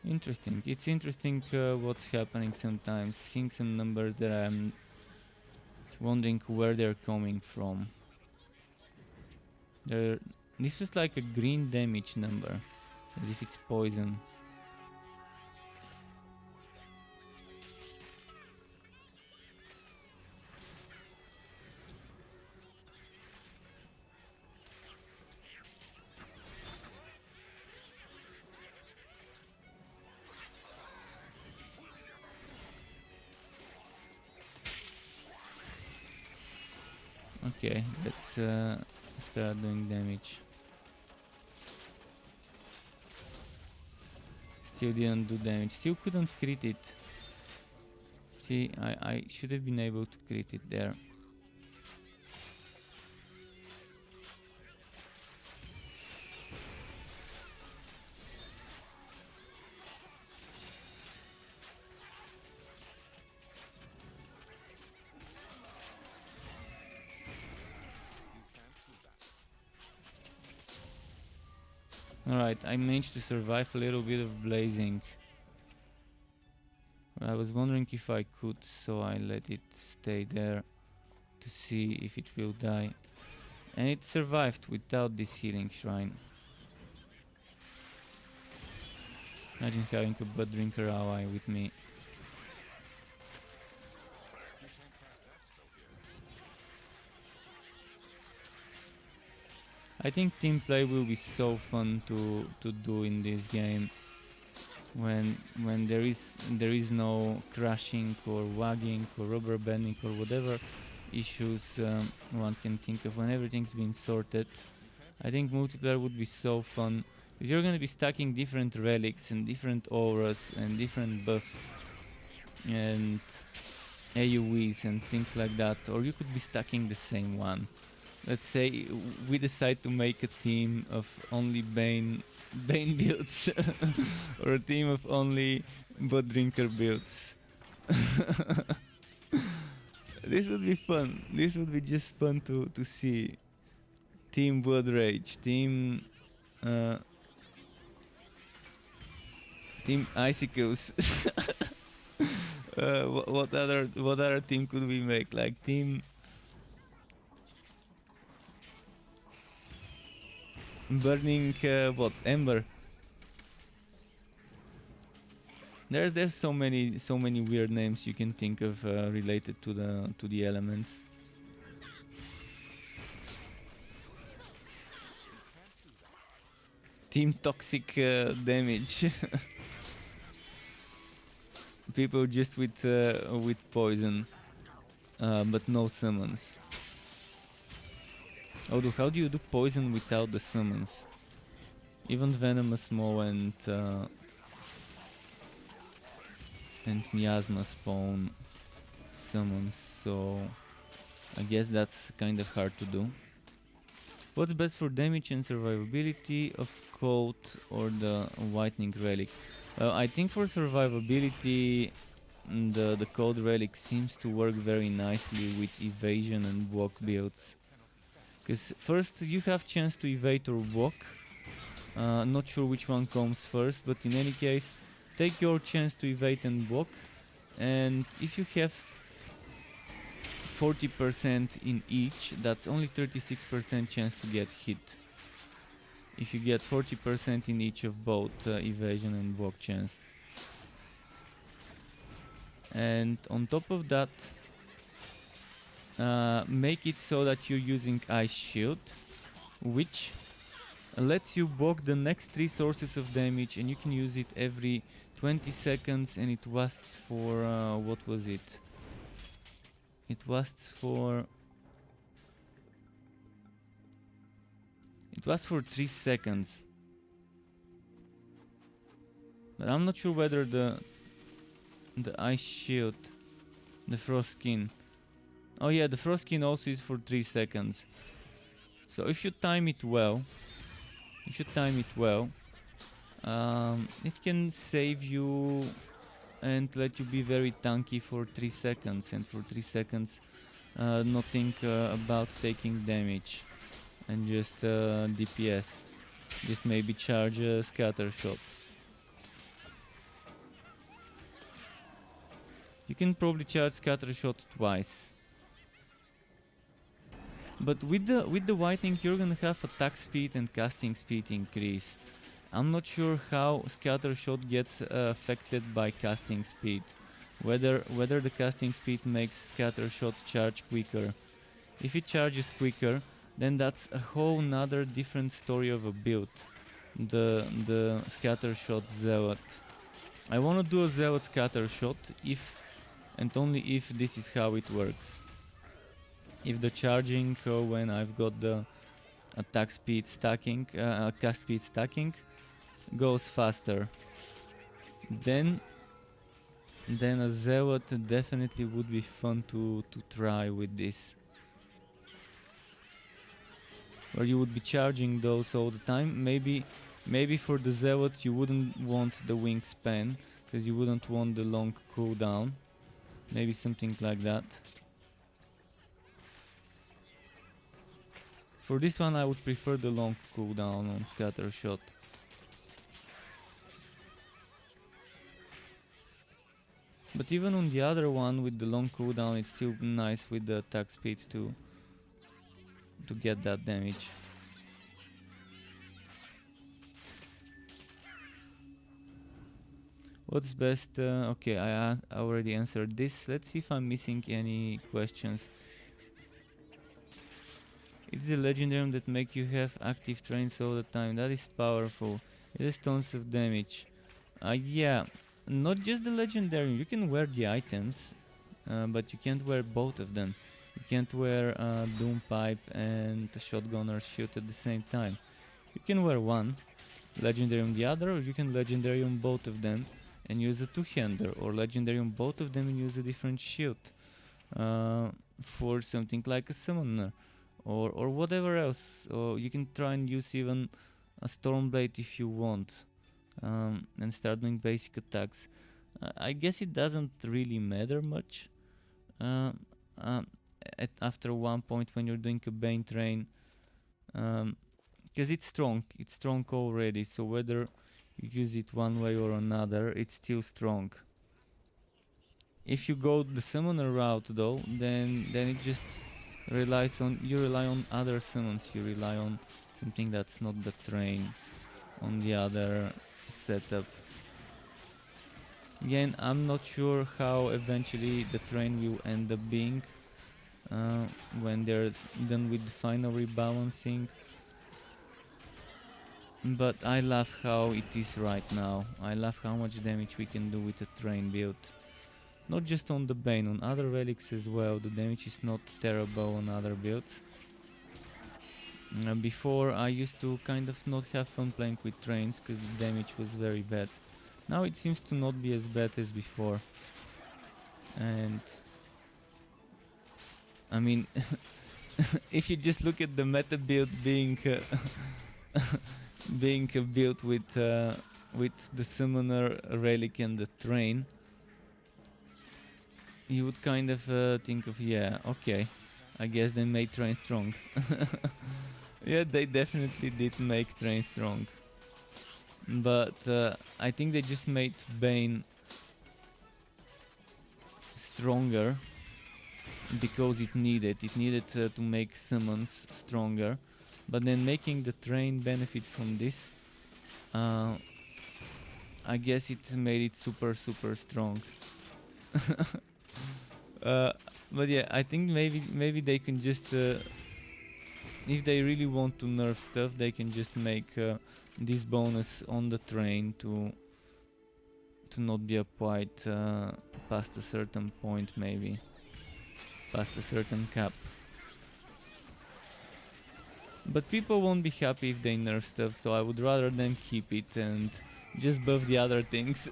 Interesting. It's interesting what's happening sometimes. Seeing some numbers that I'm wondering where they're coming from. This was like a green damage number, as if it's poison. Okay, let's start doing damage. Still didn't do damage. Still couldn't crit it. See, I should have been able to crit it there. Alright, I managed to survive a little bit of blazing. I was wondering if I could, so I let it stay there to see if it will die. And it survived without this healing shrine. Imagine having a blood drinker ally with me. I think team play will be so fun to do in this game. When there is no crashing or wagging or rubber banding or whatever issues one can think of, when everything's been sorted. I think multiplayer would be so fun, because you're gonna be stacking different relics and different auras and different buffs and AoEs and things like that, or you could be stacking the same one. Let's say we decide to make a team of only Bane builds or a team of only Blood Drinker builds. This would be fun. This would be just fun to see. Team Blood Rage, Team Icicles. What other team could we make? Like Team Burning what? Ember. There's so many weird names you can think of related to the elements. Team Toxic Damage. People just with poison, but no summons. Although, how do you do poison without the summons? Even Venomous Maw and Miasma spawn summons, so I guess that's kind of hard to do. What's best for damage and survivability of Cold or the Whitening Relic? I think for survivability, the Cold Relic seems to work very nicely with evasion and walk builds. Because first you have chance to evade or walk. Not sure which one comes first, but in any case, take your chance to evade and walk. And if you have 40% in each, that's only 36% chance to get hit. If you get 40% in each of both evasion and walk chance. And on top of that, make it so that you're using Ice Shield, which lets you block the next 3 sources of damage, and you can use it every 20 seconds, and it lasts for what was it? It lasts for 3 seconds. But I'm not sure whether the Ice Shield, the Frost Skin. Oh yeah, the Frost Skin also is for 3 seconds. So if you time it well, it can save you and let you be very tanky for 3 seconds, and for 3 seconds not think about taking damage and just DPS. Just maybe charge a scatter shot. can probably charge Scatter Shot twice. But with the Whitening, you're gonna have attack speed and casting speed increase. I'm not sure how Scatter Shot gets affected by casting speed. Whether the casting speed makes Scatter Shot charge quicker. If it charges quicker, then that's a whole nother different story of a build. The Scatter Shot Zealot. I wanna do a Zealot Scatter Shot if and only if this is how it works. If the charging when I've got the attack speed stacking, cast speed stacking goes faster, then a Zealot definitely would be fun to try with this. Where you would be charging those all the time. Maybe for the Zealot you wouldn't want the wingspan, because you wouldn't want the long cooldown. Maybe something like that. For this one I would prefer the long cooldown on Scatter Shot. But even on the other one with the long cooldown, it's still nice with the attack speed to get that damage. What's best? Okay, I already answered this. Let's see if I'm missing any questions. It's the legendarium that make you have active trains all the time. That is powerful. It has tons of damage. Yeah, not just the legendarium. You can wear the items, but you can't wear both of them. You can't wear Doom Pipe and Shotgunner Shield at the same time. You can wear one, legendarium the other, or you can legendarium both of them and use a two-hander, or legendarium both of them and use a different shield for something like a summoner. Or whatever else. Or you can try and use even a Stormblade if you want, and start doing basic attacks. I guess it doesn't really matter much after one point when you're doing a Bane train, because it's strong already, so whether you use it one way or another, it's still strong. If you go the summoner route though, then it just rely on other summons. You rely on something that's not the train on the other setup. Again, I'm not sure how eventually the train will end up being when they're done with the final rebalancing, but I love how it is right now. I love how much damage we can do with a train build. Not just on the Bane, on other relics as well. The damage is not terrible on other builds. Before I used to kind of not have fun playing with trains because the damage was very bad. Now it seems to not be as bad as before. And I mean, if you just look at the meta build being being built with the summoner, relic and the train, you would kind of think of, yeah, okay, I guess they made train strong. Yeah, they definitely did make train strong. But I think they just made Bane stronger because it needed to make summons stronger. But then making the train benefit from this, I guess it made it super strong. But yeah, I think maybe they can just, if they really want to nerf stuff, they can just make this bonus on the train to not be applied past a certain point, maybe past a certain cap. But people won't be happy if they nerf stuff, so I would rather them keep it and just buff the other things.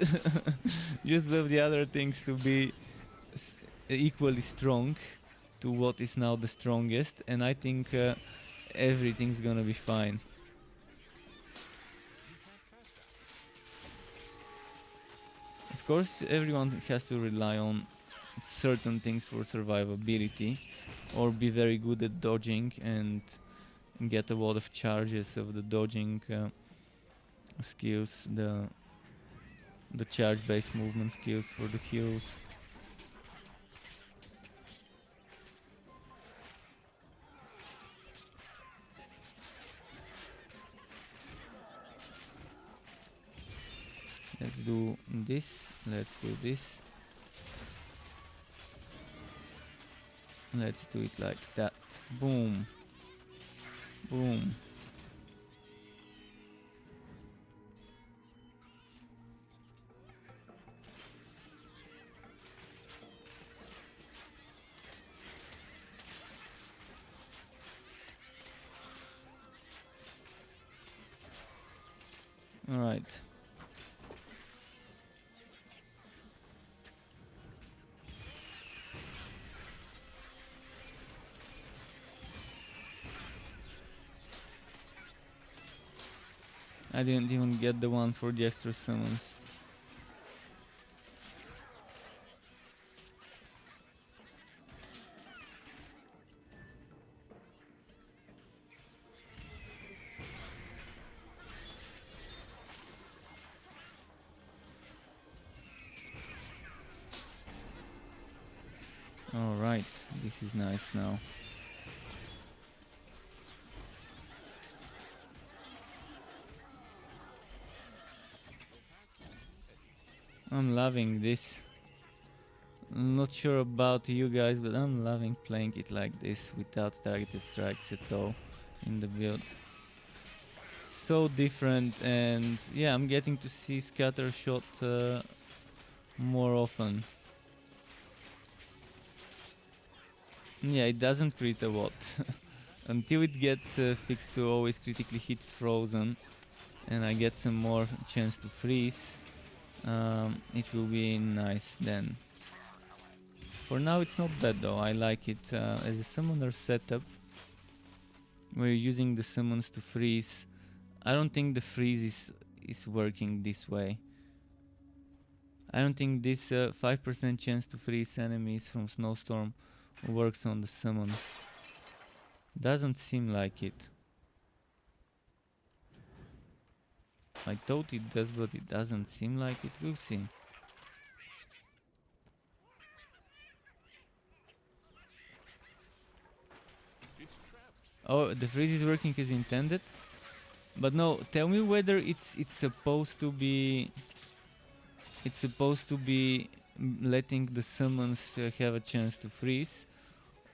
Just buff the other things to be equally strong to what is now the strongest, and I think everything's gonna be fine. Of course, everyone has to rely on certain things for survivability, or be very good at dodging and get a lot of charges of the dodging skills, the charge-based movement skills for the heals. Let's do this. Let's do this. Let's do it like that. Boom. Boom. All right. I didn't even get the one for the extra summons. Alright, this is nice now. I'm loving this. I'm not sure about you guys, but I'm loving playing it like this without targeted strikes at all in the build. So different, and yeah, I'm getting to see scatter shot more often. Yeah, it doesn't crit a lot until it gets fixed to always critically hit frozen, and I get some more chance to freeze. It will be nice then. For now it's not bad though, I like it as a summoner setup. We're using the summons to freeze. I don't think the freeze is working this way. I don't think this 5% chance to freeze enemies from Snowstorm works on the summons. Doesn't seem like it. I thought it does, but it doesn't seem like it. We'll see. Oh, the freeze is working as intended? But no, tell me whether it's supposed to be... It's supposed to be letting the summons have a chance to freeze,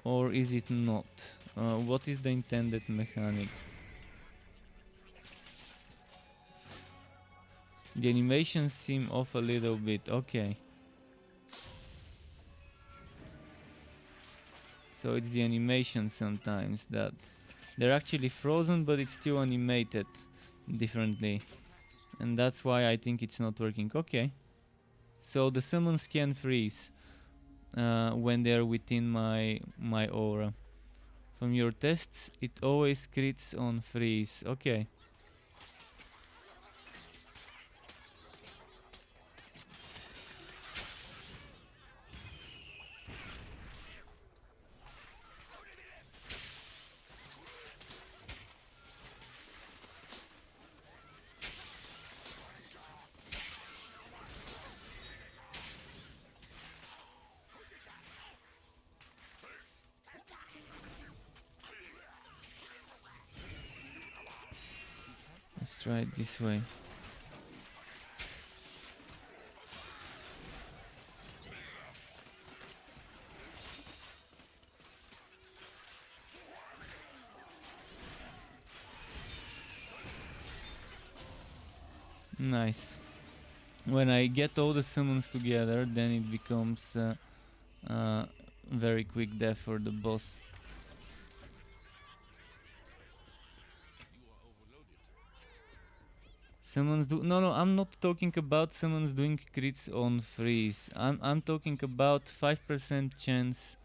or is it not? What is the intended mechanic? The animations seem off a little bit, okay. So it's the animation sometimes that they're actually frozen, but it's still animated differently. And that's why I think it's not working. Okay. So the summons can freeze when they're within my aura. From your tests, it always crits on freeze. Okay. Let's try it this way. Nice. When I get all the summons together, then it becomes very quick death for the boss. Summons do... No, I'm not talking about summons doing crits on freeze. I'm talking about 5% chance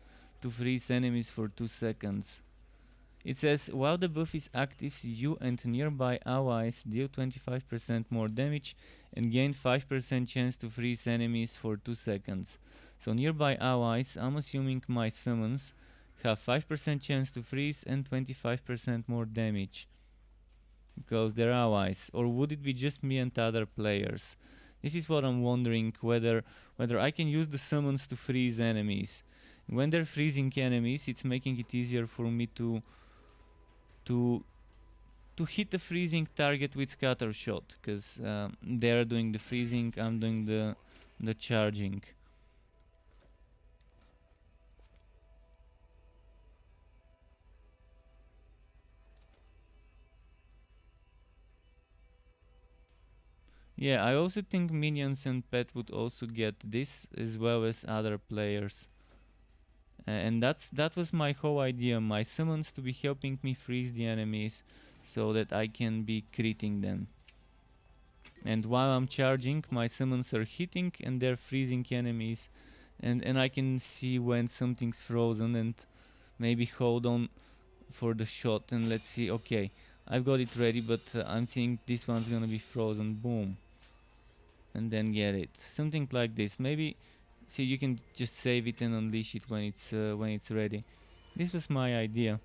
to freeze enemies for 2 seconds. It says, while the buff is active, you and nearby allies deal 25% more damage and gain 5% chance to freeze enemies for 2 seconds. So nearby allies, I'm assuming my summons, have 5% chance to freeze and 25% more damage. Because they're allies. Or would it be just me and other players? This is what I'm wondering, whether I can use the summons to freeze enemies. When they're freezing enemies, it's making it easier for me to to hit a freezing target with scatter shot, because they're doing the freezing, I'm doing the charging. Yeah, I also think minions and pet would also get this as well as other players. And that was my whole idea, my summons to be helping me freeze the enemies so that I can be critting them. And while I'm charging, my summons are hitting and they're freezing enemies. And I can see when something's frozen and maybe hold on for the shot and let's see. Okay, I've got it ready, but I'm seeing this one's gonna be frozen. Boom. And then get it. Something like this. Maybe, see, you can just save it and unleash it when it's ready. This was my idea.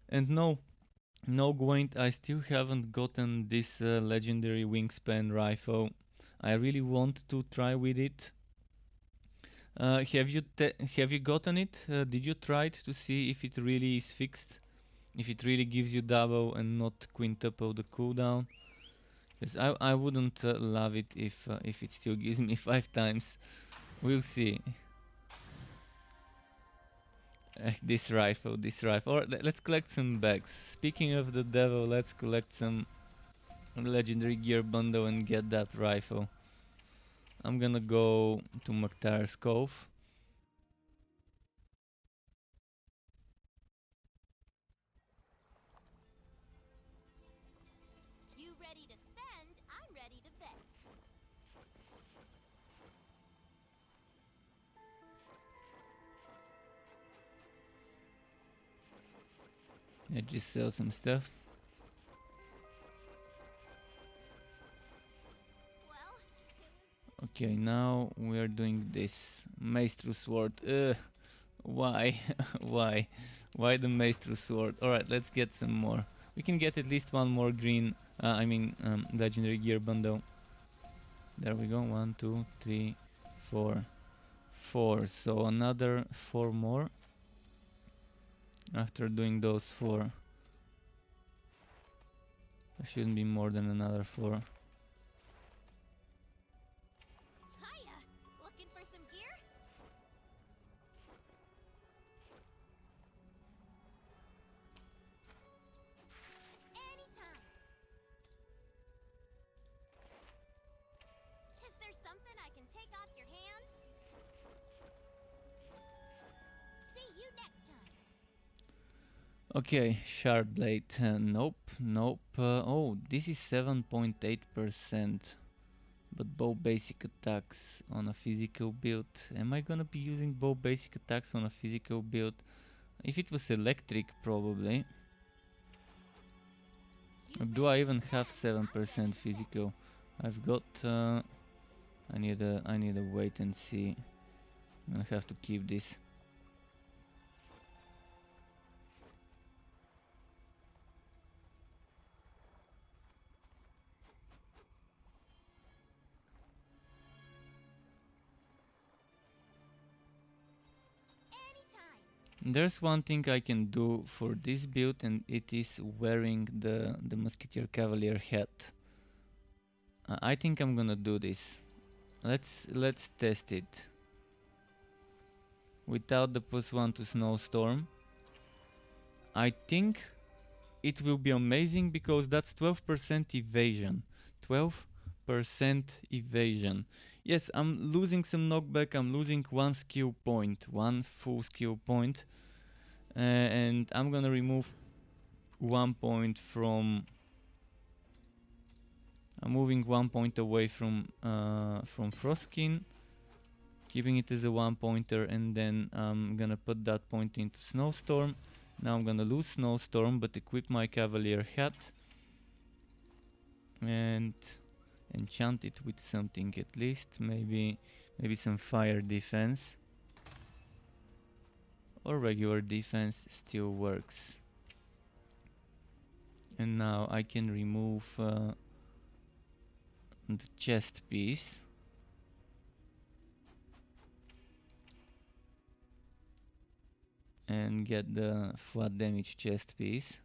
And no Gwent, I still haven't gotten this legendary wingspan rifle. I really want to try with it. Have you gotten it? Did you try it to see if it really is fixed? If it really gives you double and not quintuple the cooldown? Because I wouldn't love it if it still gives me 5 times. We'll see. This rifle. Or let's collect some bags. Speaking of the devil, let's collect some legendary gear bundle and get that rifle. I'm gonna go to Maktar's Cove. You ready to spend? I'm ready to bet. I just sell some stuff. Well, Okay, now we're doing this. Maestro Sword. Why? Why? Why the Maestro Sword? Alright, let's get some more. We can get at least one more green, legendary gear bundle. There we go, 1, 2, 3, 4. 4, so another 4 more. After doing those 4. There shouldn't be more than another 4. hiya! Looking for some gear? Anytime. Is there something I can take off your hands? See you next time. Okay, Sharp Blade. Nope. Oh, this is 7.8%. But bow basic attacks on a physical build. Am I gonna be using bow basic attacks on a physical build? If it was electric, probably. Do I even have 7% physical? I've got. I need a wait and see. I'm gonna have to keep this. There's one thing I can do for this build, and it is wearing the Musketeer Cavalier hat. I think I'm gonna do this. Let's test it. Without the +1 to Snowstorm. I think it will be amazing because that's 12% evasion. 12% evasion. Yes, I'm losing some knockback, I'm losing one skill point, one full skill point. And I'm gonna remove 1 point from... I'm moving 1 point away from Frostskin, keeping it as a 1 pointer, and then I'm gonna put that point into Snowstorm. Now I'm gonna lose Snowstorm, but equip my Cavalier hat and enchant it with something at least, maybe some fire defense, or regular defense still works. And now I can remove the chest piece. and get the flat damage chest piece.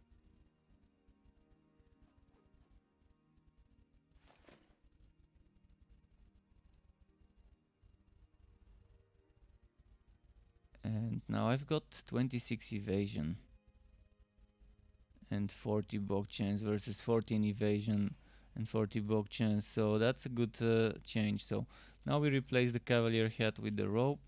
And now I've got 26 evasion and 40 bog chance versus 14 evasion and 40 bog chance, so that's a good change. So now we replace the cavalier hat with the rope.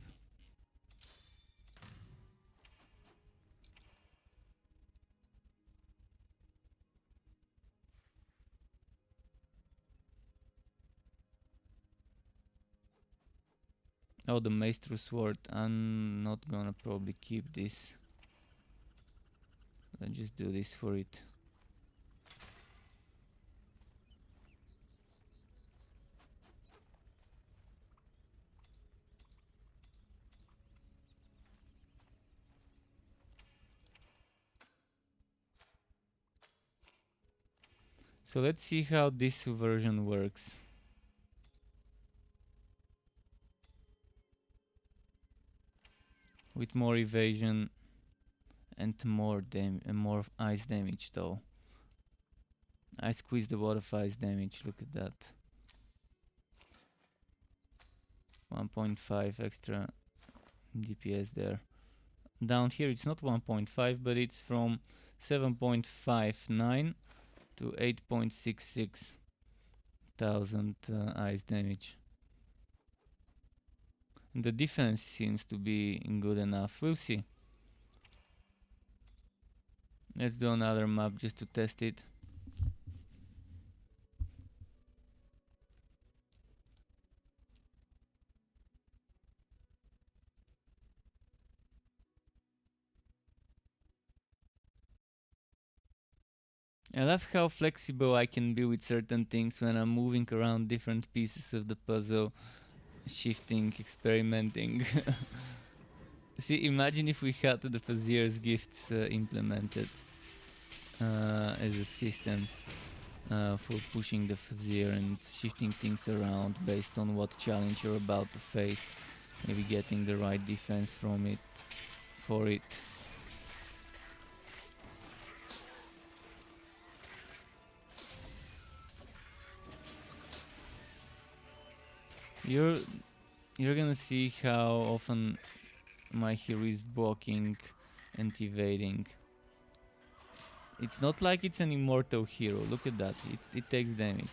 Oh, the maestro sword, I'm not gonna probably keep this. Let's just do this for it. So let's see how this version works. With more evasion and more ice damage though. I squeezed a lot of ice damage, look at that. 1.5 extra DPS there. Down here it's not 1.5, but it's from 7.59 to 8.66 thousand ice damage. And the defense seems to be good enough. We'll see. Let's do another map just to test it. I love how flexible I can be with certain things when I'm moving around different pieces of the puzzle, shifting, experimenting. See, imagine if we had the Fazier's gifts implemented as a system for pushing the Fazier and shifting things around based on what challenge you're about to face. Maybe getting the right defense from it, for it. You're gonna see how often my hero is blocking and evading. It's not like it's an immortal hero, look at that, it takes damage.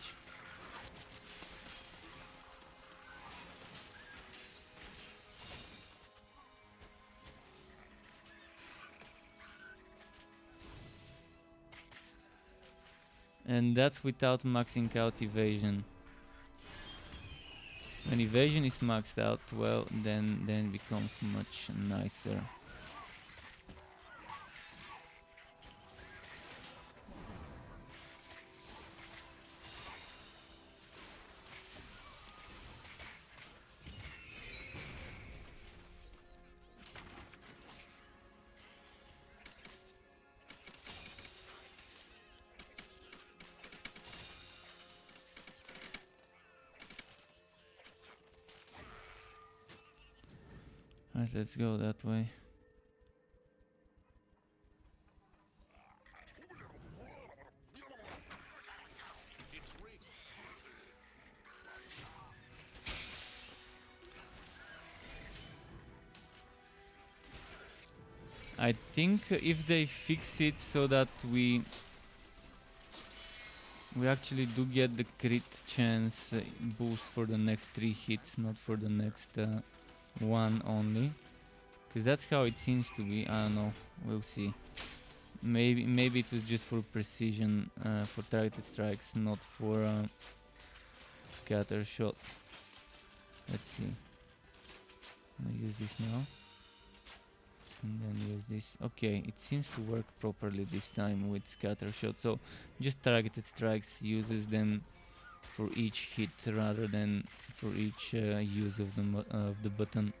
And that's without maxing out evasion. When evasion is maxed out, well, then it becomes much nicer. Alright, let's go that way. I think if they fix it so that we actually do get the crit chance boost for the next 3 hits, not for the next one only. Because that's how it seems to be, I don't know, we'll see. Maybe it was just for precision, for targeted strikes, not for scatter shot. Let's see. I'm gonna use this now. And then use this. Okay, it seems to work properly this time with scatter shot. So just targeted strikes uses them for each hit rather than for each use of the button,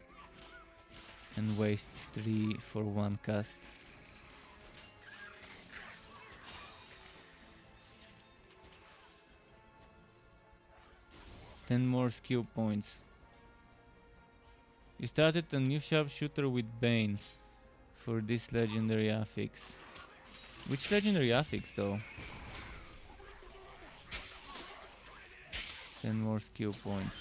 and wastes 3 for 1 cast. Ten more skill points. You started a new Sharpshooter with Bane. for this legendary affix. Which legendary affix though? 10 more skill points.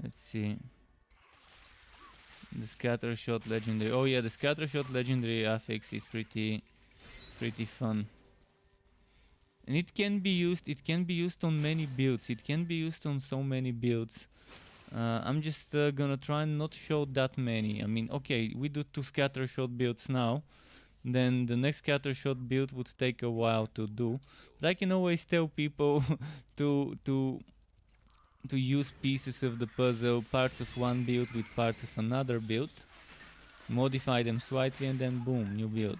Let's see. The scatter shot legendary. Oh yeah, the scatter shot legendary affix is pretty fun. And it can be used on many builds. It can be used on so many builds. I'm just gonna try and not show that many. I mean, okay, we do 2 scatter shot builds now. Then the next scatter shot build would take a while to do. But I can always tell people to use pieces of the puzzle, parts of one build with parts of another build, modify them slightly, and then boom, new build.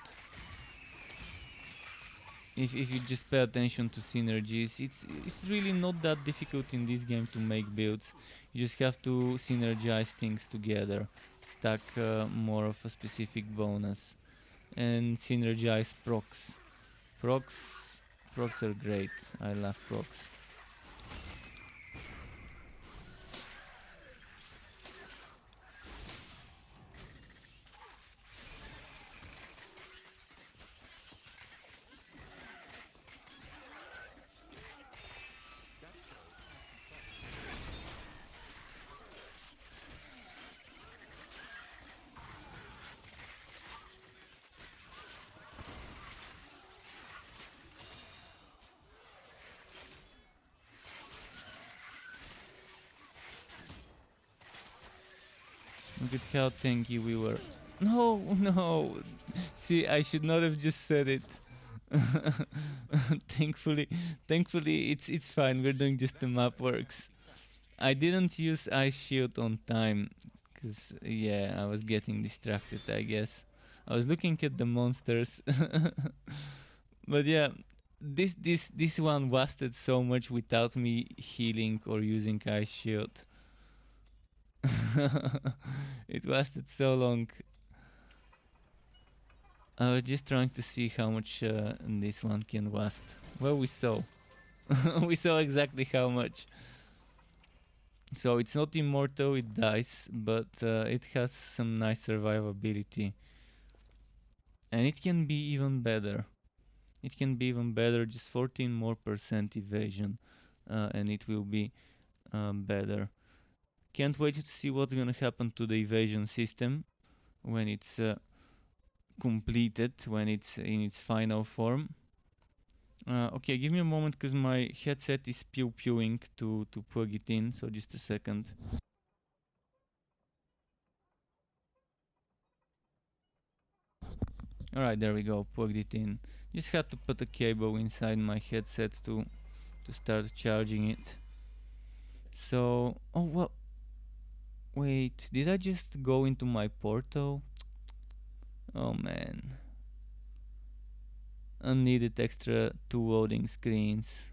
If you just pay attention to synergies, it's really not that difficult in this game to make builds. You just have to synergize things together, stack more of a specific bonus, and synergize procs. Procs are great. I love procs. Look at how tanky we were. No, no. See, I should not have just said it. thankfully, it's fine. We're doing just the map works. I didn't use ice shield on time, cause yeah, I was getting distracted. I guess I was looking at the monsters. But yeah, this one lasted so much without me healing or using ice shield. It lasted so long. I was just trying to see how much this one can last. Well, we saw. We saw exactly how much. So it's not immortal, it dies, but it has some nice survivability. And it can be even better. It can be even better, just 14 more % evasion, and it will be better. Can't wait to see what's gonna happen to the evasion system when it's completed, when it's in its final form. Okay, give me a moment because my headset is pew-pewing to plug it in, so just a second. Alright, there we go, plugged it in. Just had to put a cable inside my headset to start charging it. So, oh well, wait, did I just go into my portal? Oh man. Unneeded extra 2 loading screens.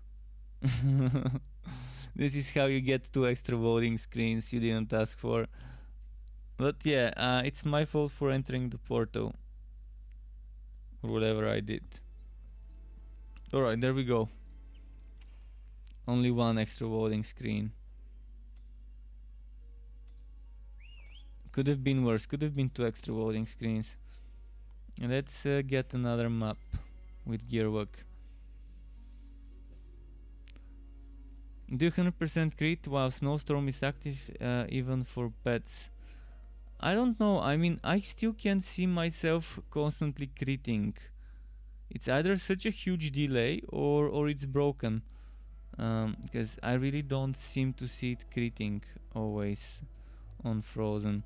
This is how you get 2 extra loading screens you didn't ask for. But yeah, it's my fault for entering the portal. Or whatever I did. Alright, there we go. Only 1 extra loading screen. Could have been worse, could have been 2 extra loading screens. Let's get another map with gearwork. Do 100% crit while snowstorm is active even for pets. I don't know, I mean, I still can't see myself constantly critting. It's either such a huge delay or it's broken. Because I really don't seem to see it critting always on Frozen.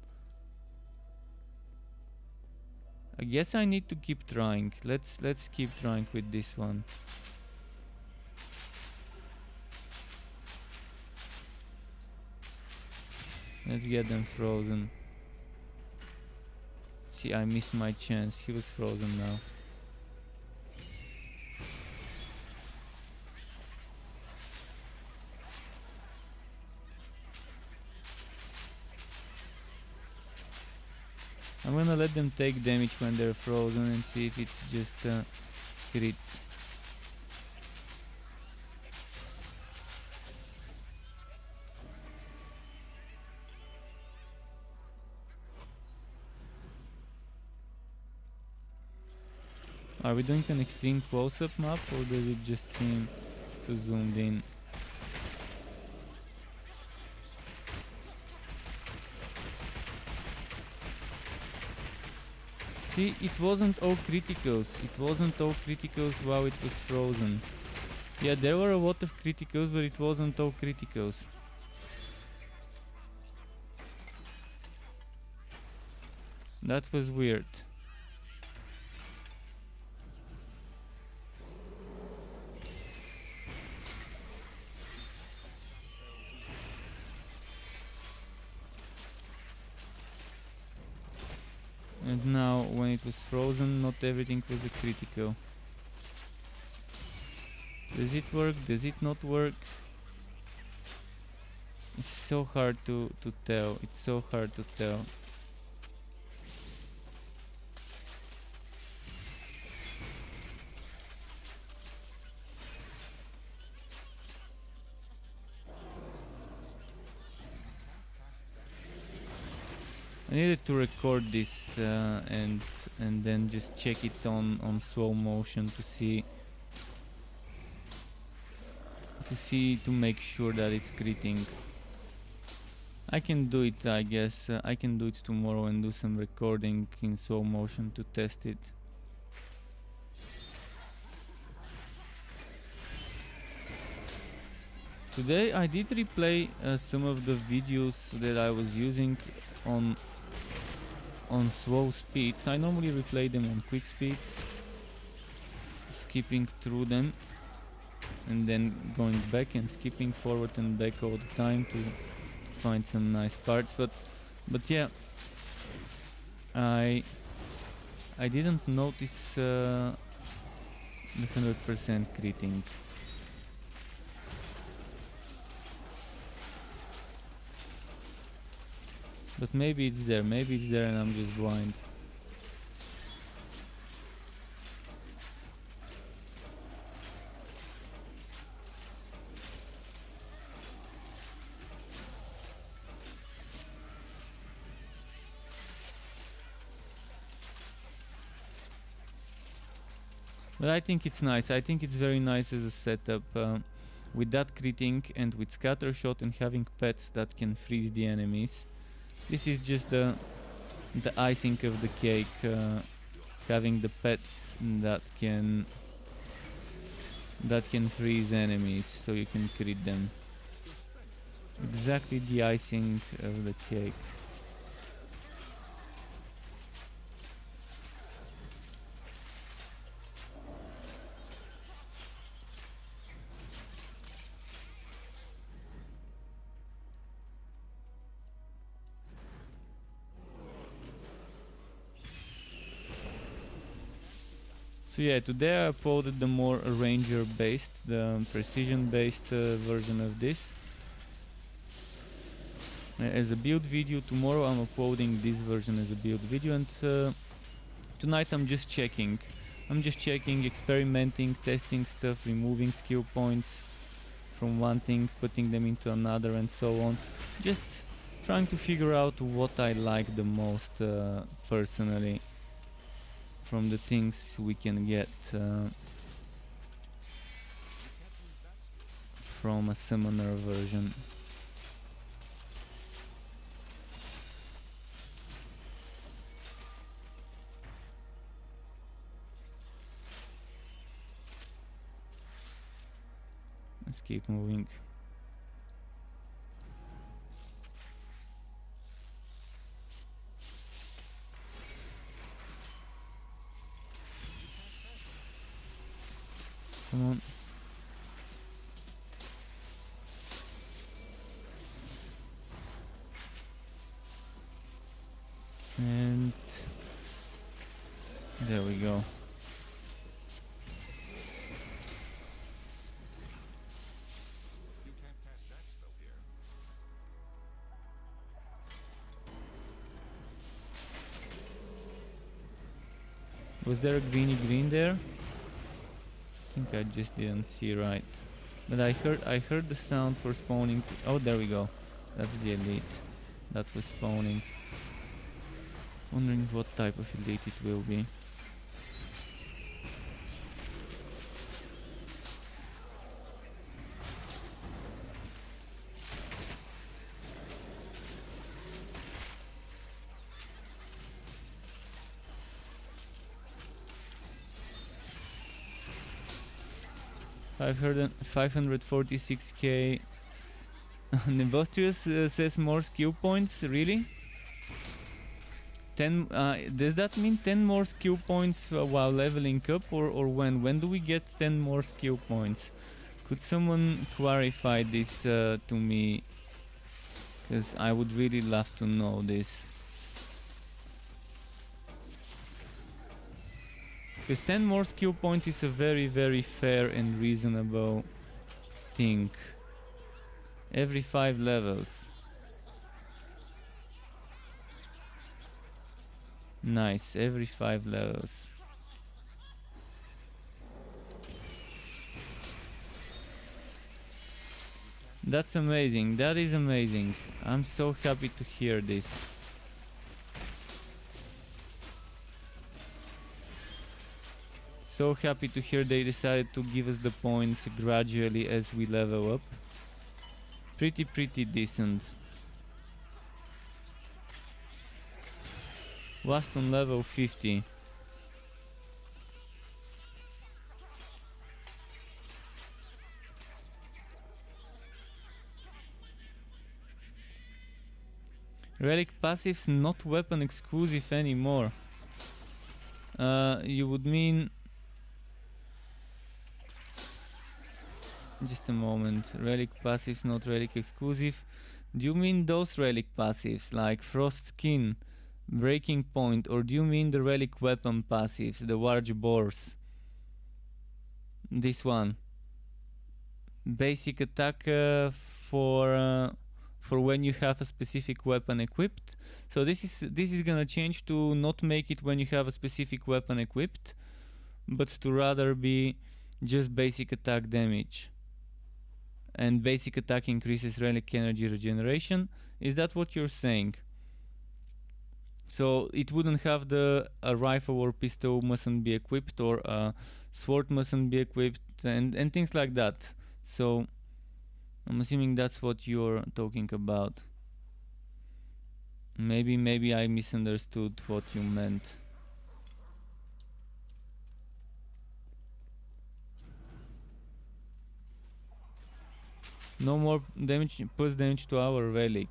I guess I need to keep trying. Let's keep trying with this one. Let's get them frozen. See, I missed my chance. He was frozen now. I'm gonna let them take damage when they're frozen and see if it's just crits. Are we doing an extreme close-up map, or does it just seem too zoomed in? See, it wasn't all criticals. It wasn't all criticals while it was frozen. Yeah, there were a lot of criticals, but it wasn't all criticals. That was weird. And now, when it was frozen, not everything was a critical. Does it work? Does it not work? It's so hard to tell. It's so hard to tell. I needed to record this and then just check it on slow motion to make sure that it's critting. I can do it, I guess. I can do it tomorrow and do some recording in slow motion to test it. Today I did replay some of the videos that I was using on slow speeds. I normally replay them on quick speeds, skipping through them and then going back and skipping forward and back all the time to find some nice parts. But yeah, I didn't notice the 100% critting. But maybe it's there and I'm just blind. But I think it's nice. I think it's very nice as a setup. With that critting and with scatter shot and having pets that can freeze the enemies. This is just the icing of the cake. Having the pets that can freeze enemies so you can crit them. Exactly the icing of the cake. So yeah, today I uploaded the more ranger based, the precision based version of this as a build video. Tomorrow I'm uploading this version as a build video, and tonight I'm just checking, experimenting, testing stuff, removing skill points from one thing, putting them into another and so on. Just trying to figure out what I like the most personally from the things we can get from a summoner version. Let's keep moving. Come on. And there we go. Was there a greeny green there? I think I just didn't see right. But I heard the sound for spawning. Oh, there we go. That's the elite. That was spawning. Wondering what type of elite it will be. I've heard 546k. Nevostrius says more skill points, really? 10, does that mean 10 more skill points while leveling up, or when? When do we get 10 more skill points? Could someone clarify this to me? Because I would really love to know this. Because 10 more skill points is a very, very fair and reasonable thing. Every 5 levels. Nice, every 5 levels. That's amazing, that is amazing. I'm so happy to hear this. So happy to hear they decided to give us the points gradually as we level up. Pretty decent. Last on level 50. Relic passives not weapon exclusive anymore. You would mean... Just a moment. Relic passives not relic exclusive. Do you mean those relic passives like Frost Skin, Breaking Point, or do you mean the relic weapon passives, the large bores? This one. Basic attack for when you have a specific weapon equipped. So this is gonna change to not make it when you have a specific weapon equipped, but to rather be just basic attack damage. And basic attack increases relic energy regeneration. Is that what you're saying? So it wouldn't have a rifle or pistol mustn't be equipped, or a sword mustn't be equipped, and things like that. So I'm assuming that's what you're talking about. Maybe I misunderstood what you meant. No more damage, plus damage to our relic.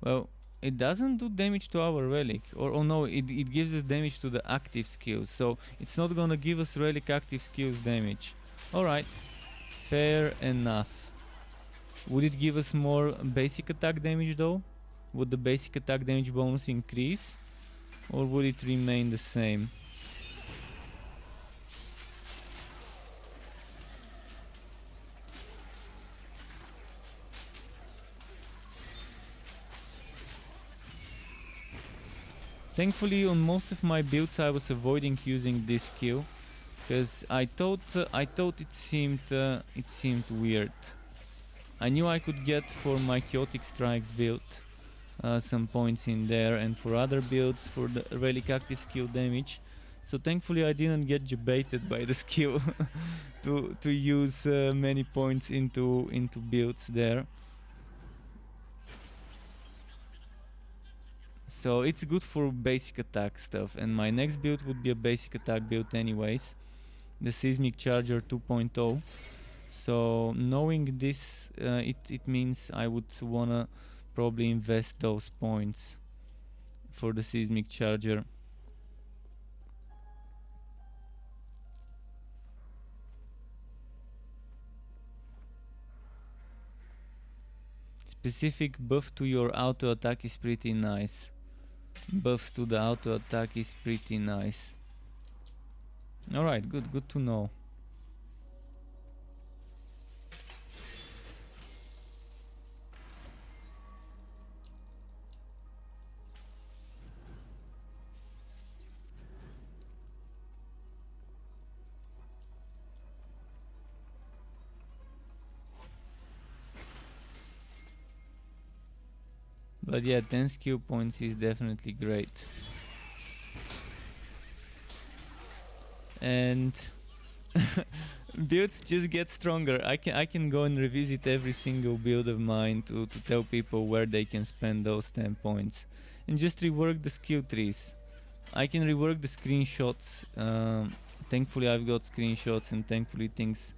Well, it doesn't do damage to our relic, or oh no, it gives us damage to the active skills, so it's not gonna give us relic active skills damage. Alright, fair enough. Would it give us more basic attack damage though? Would the basic attack damage bonus increase, or would it remain the same? Thankfully on most of my builds I was avoiding using this skill, because I thought it seemed weird. I knew I could get for my Chaotic Strikes build some points in there, and for other builds for the relic active skill damage. So thankfully I didn't get jebaited by the skill to use many points into builds there. So it's good for basic attack stuff, and my next build would be a basic attack build anyways, the Seismic Charger 2.0. So knowing this, it means I would wanna probably invest those points for the Seismic Charger. Specific buff to your auto attack is pretty nice. Buffs to the auto attack is pretty nice. Alright, good to know. But yeah, 10 skill points is definitely great. And builds just get stronger. I can go and revisit every single build of mine to tell people where they can spend those 10 points. And just rework the skill trees. I can rework the screenshots. Thankfully I've got screenshots, and thankfully things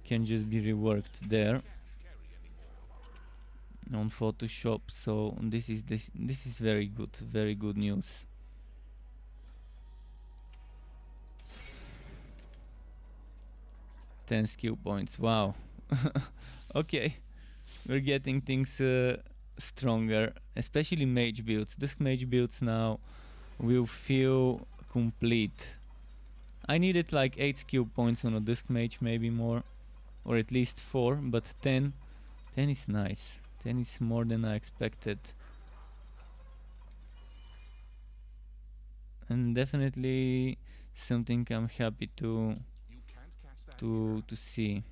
can just be reworked there on Photoshop. So this is very good news. Ten skill points. Wow. Okay, we're getting things stronger, especially mage builds. This mage builds now will feel complete. I needed like 8 skill points on a disc mage, maybe more, or at least 4, but 10 is nice. 10 is more than I expected. And definitely something I'm happy to see.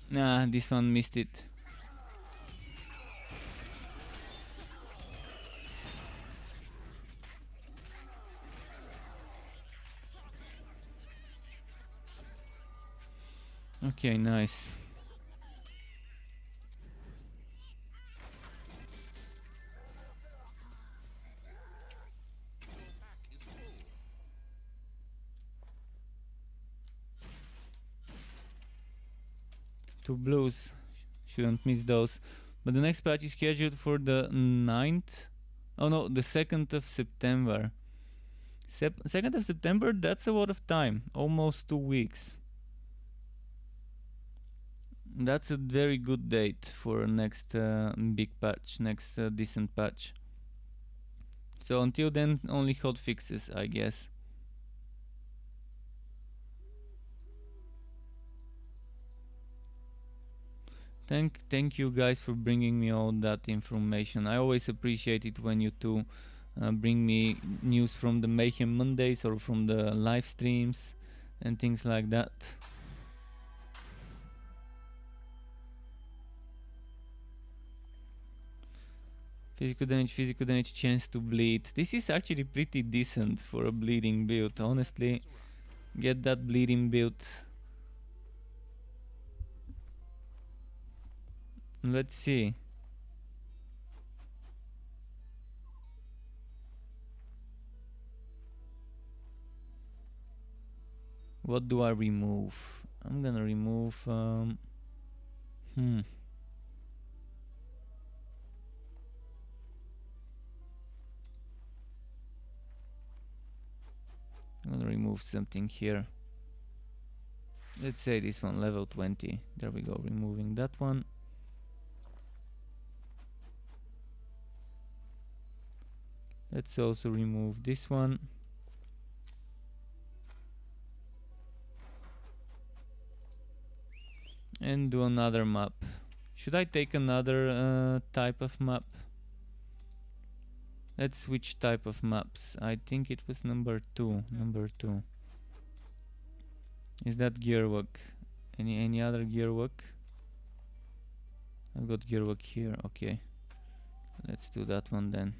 Nah, this one missed it. Okay, nice. Two blues. Shouldn't miss those. But the next patch is scheduled for the 9th. Oh no, the 2nd of September. 2nd of September, that's a lot of time. Almost 2 weeks. That's a very good date for next big patch, next decent patch. So until then, only hot fixes, I guess. Thank you guys for bringing me all that information. I always appreciate it when you two bring me news from the Mayhem Mondays or from the live streams and things like that. Physical damage, chance to bleed. This is actually pretty decent for a bleeding build, honestly. Get that bleeding build. Let's see. What do I remove? I'm gonna remove I'm gonna remove something here. Let's say this one, level 20. There we go, removing that one. Let's also remove this one. And do another map. Should I take another type of map? Let's switch type of maps. I think it was number 2. Number 2. Is that gearwork? Any other gearwork? I've got gearwork here. Okay. Let's do that one then.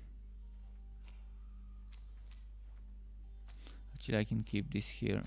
Actually, I can keep this here.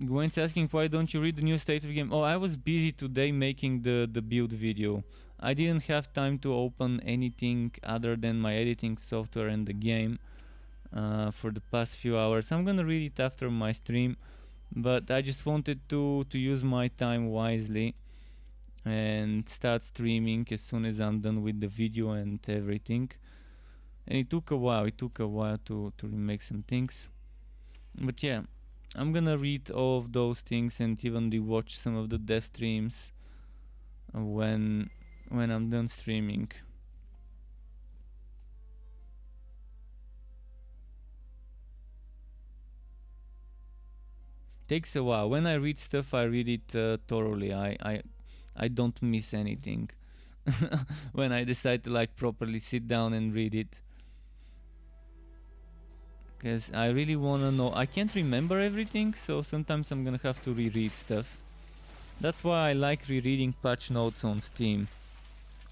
Gwen's asking, why don't you read the new state of the game? Oh, I was busy today making the build video. I didn't have time to open anything other than my editing software and the game. for the past few hours. I'm gonna read it after my stream, but I just wanted to use my time wisely and start streaming as soon as I'm done with the video and everything. And it took a while. It took a while to remake some things. But yeah, I'm gonna read all of those things and even rewatch some of the dev streams when I'm done streaming. Takes a while. When I read stuff, I read it thoroughly. I don't miss anything when I decide to like properly sit down and read it. Because I really wanna know. I can't remember everything, so sometimes I'm gonna have to reread stuff. That's why I like rereading patch notes on Steam.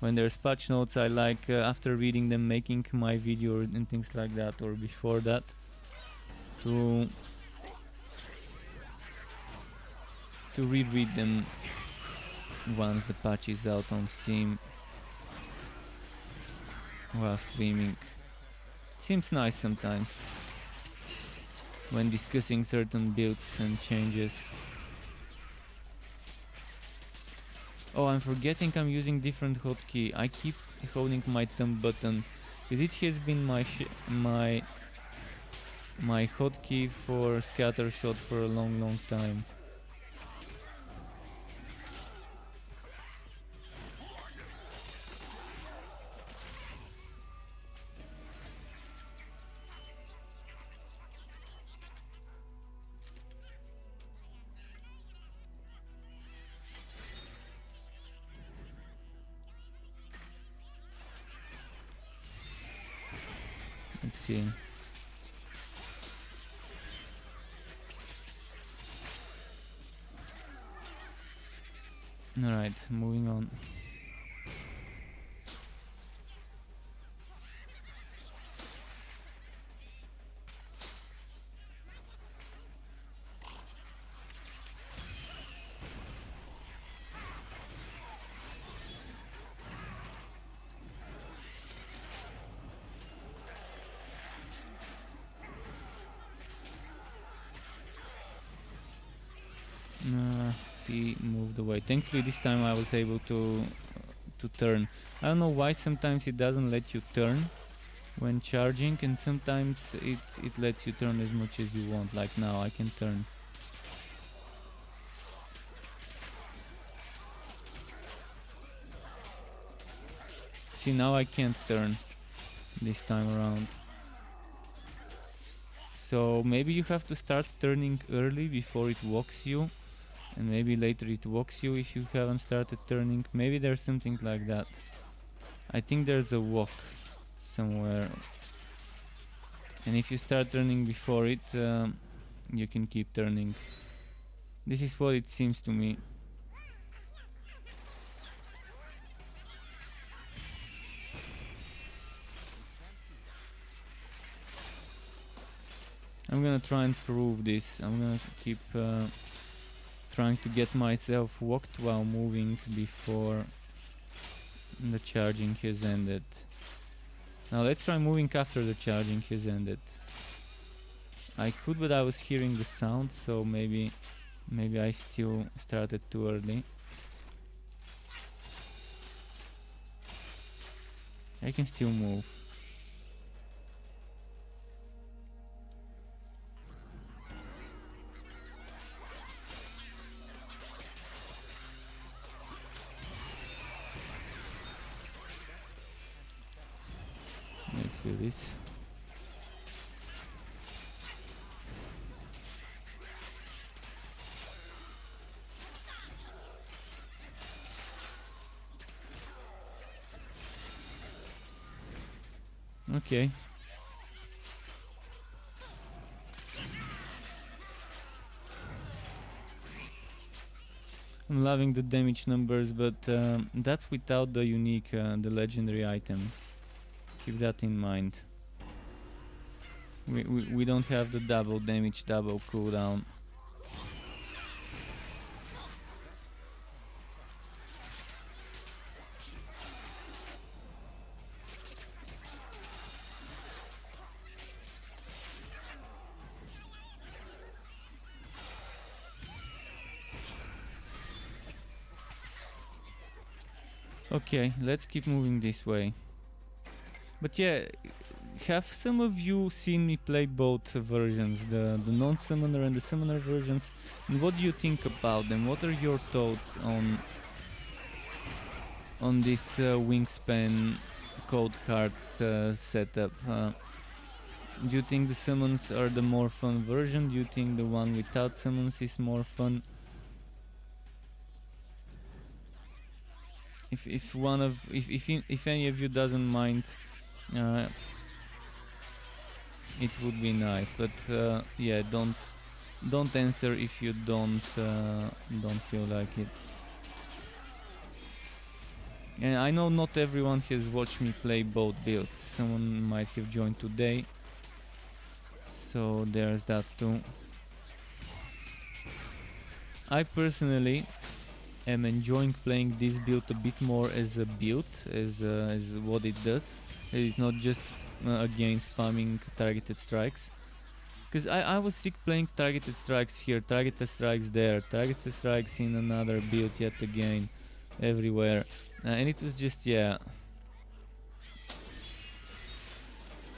When there's patch notes, I like after reading them, making my video and things like that, or before that, to reread them once the patch is out on Steam while streaming. Seems nice sometimes when discussing certain builds and changes. Oh, I'm forgetting I'm using different hotkey. I keep holding my thumb button because it has been my hotkey for scattershot for a long time. Let's see. Alright, moving on. He moved away. Thankfully this time I was able to turn. I don't know why sometimes it doesn't let you turn when charging, and sometimes it lets you turn as much as you want. Like now I can turn. See, now I can't turn this time around. So maybe you have to start turning early before it walks you, and maybe later it walks you if you haven't started turning. Maybe there's something like that. I think there's a walk somewhere, and if you start turning before it, you can keep turning. This is what it seems to me. I'm gonna try and prove this. I'm gonna keep trying to get myself walked while moving before the charging has ended. Now let's try moving after the charging has ended. I could, but I was hearing the sound, so maybe I still started too early. I can still move. Let's do this. Okay. I'm loving the damage numbers, but that's without the unique, the legendary item. Keep that in mind. We don't have the double damage, double cooldown. Okay, let's keep moving this way. But yeah, have some of you seen me play both versions, the non-summoner and the summoner versions? And what do you think about them? What are your thoughts on this wingspan cold hearts setup? Do you think the summons are the more fun version? Do you think the one without summons is more fun? If any of you doesn't mind, uh, it would be nice. But yeah, don't answer if you don't feel like it. And I know not everyone has watched me play both builds. Someone might have joined today, so there's that too. I personally am enjoying playing this build a bit more as a build, as what it does. It's not just again spamming targeted strikes. Because I was sick playing targeted strikes here, targeted strikes there, targeted strikes in another build yet again, everywhere. And it was just, yeah.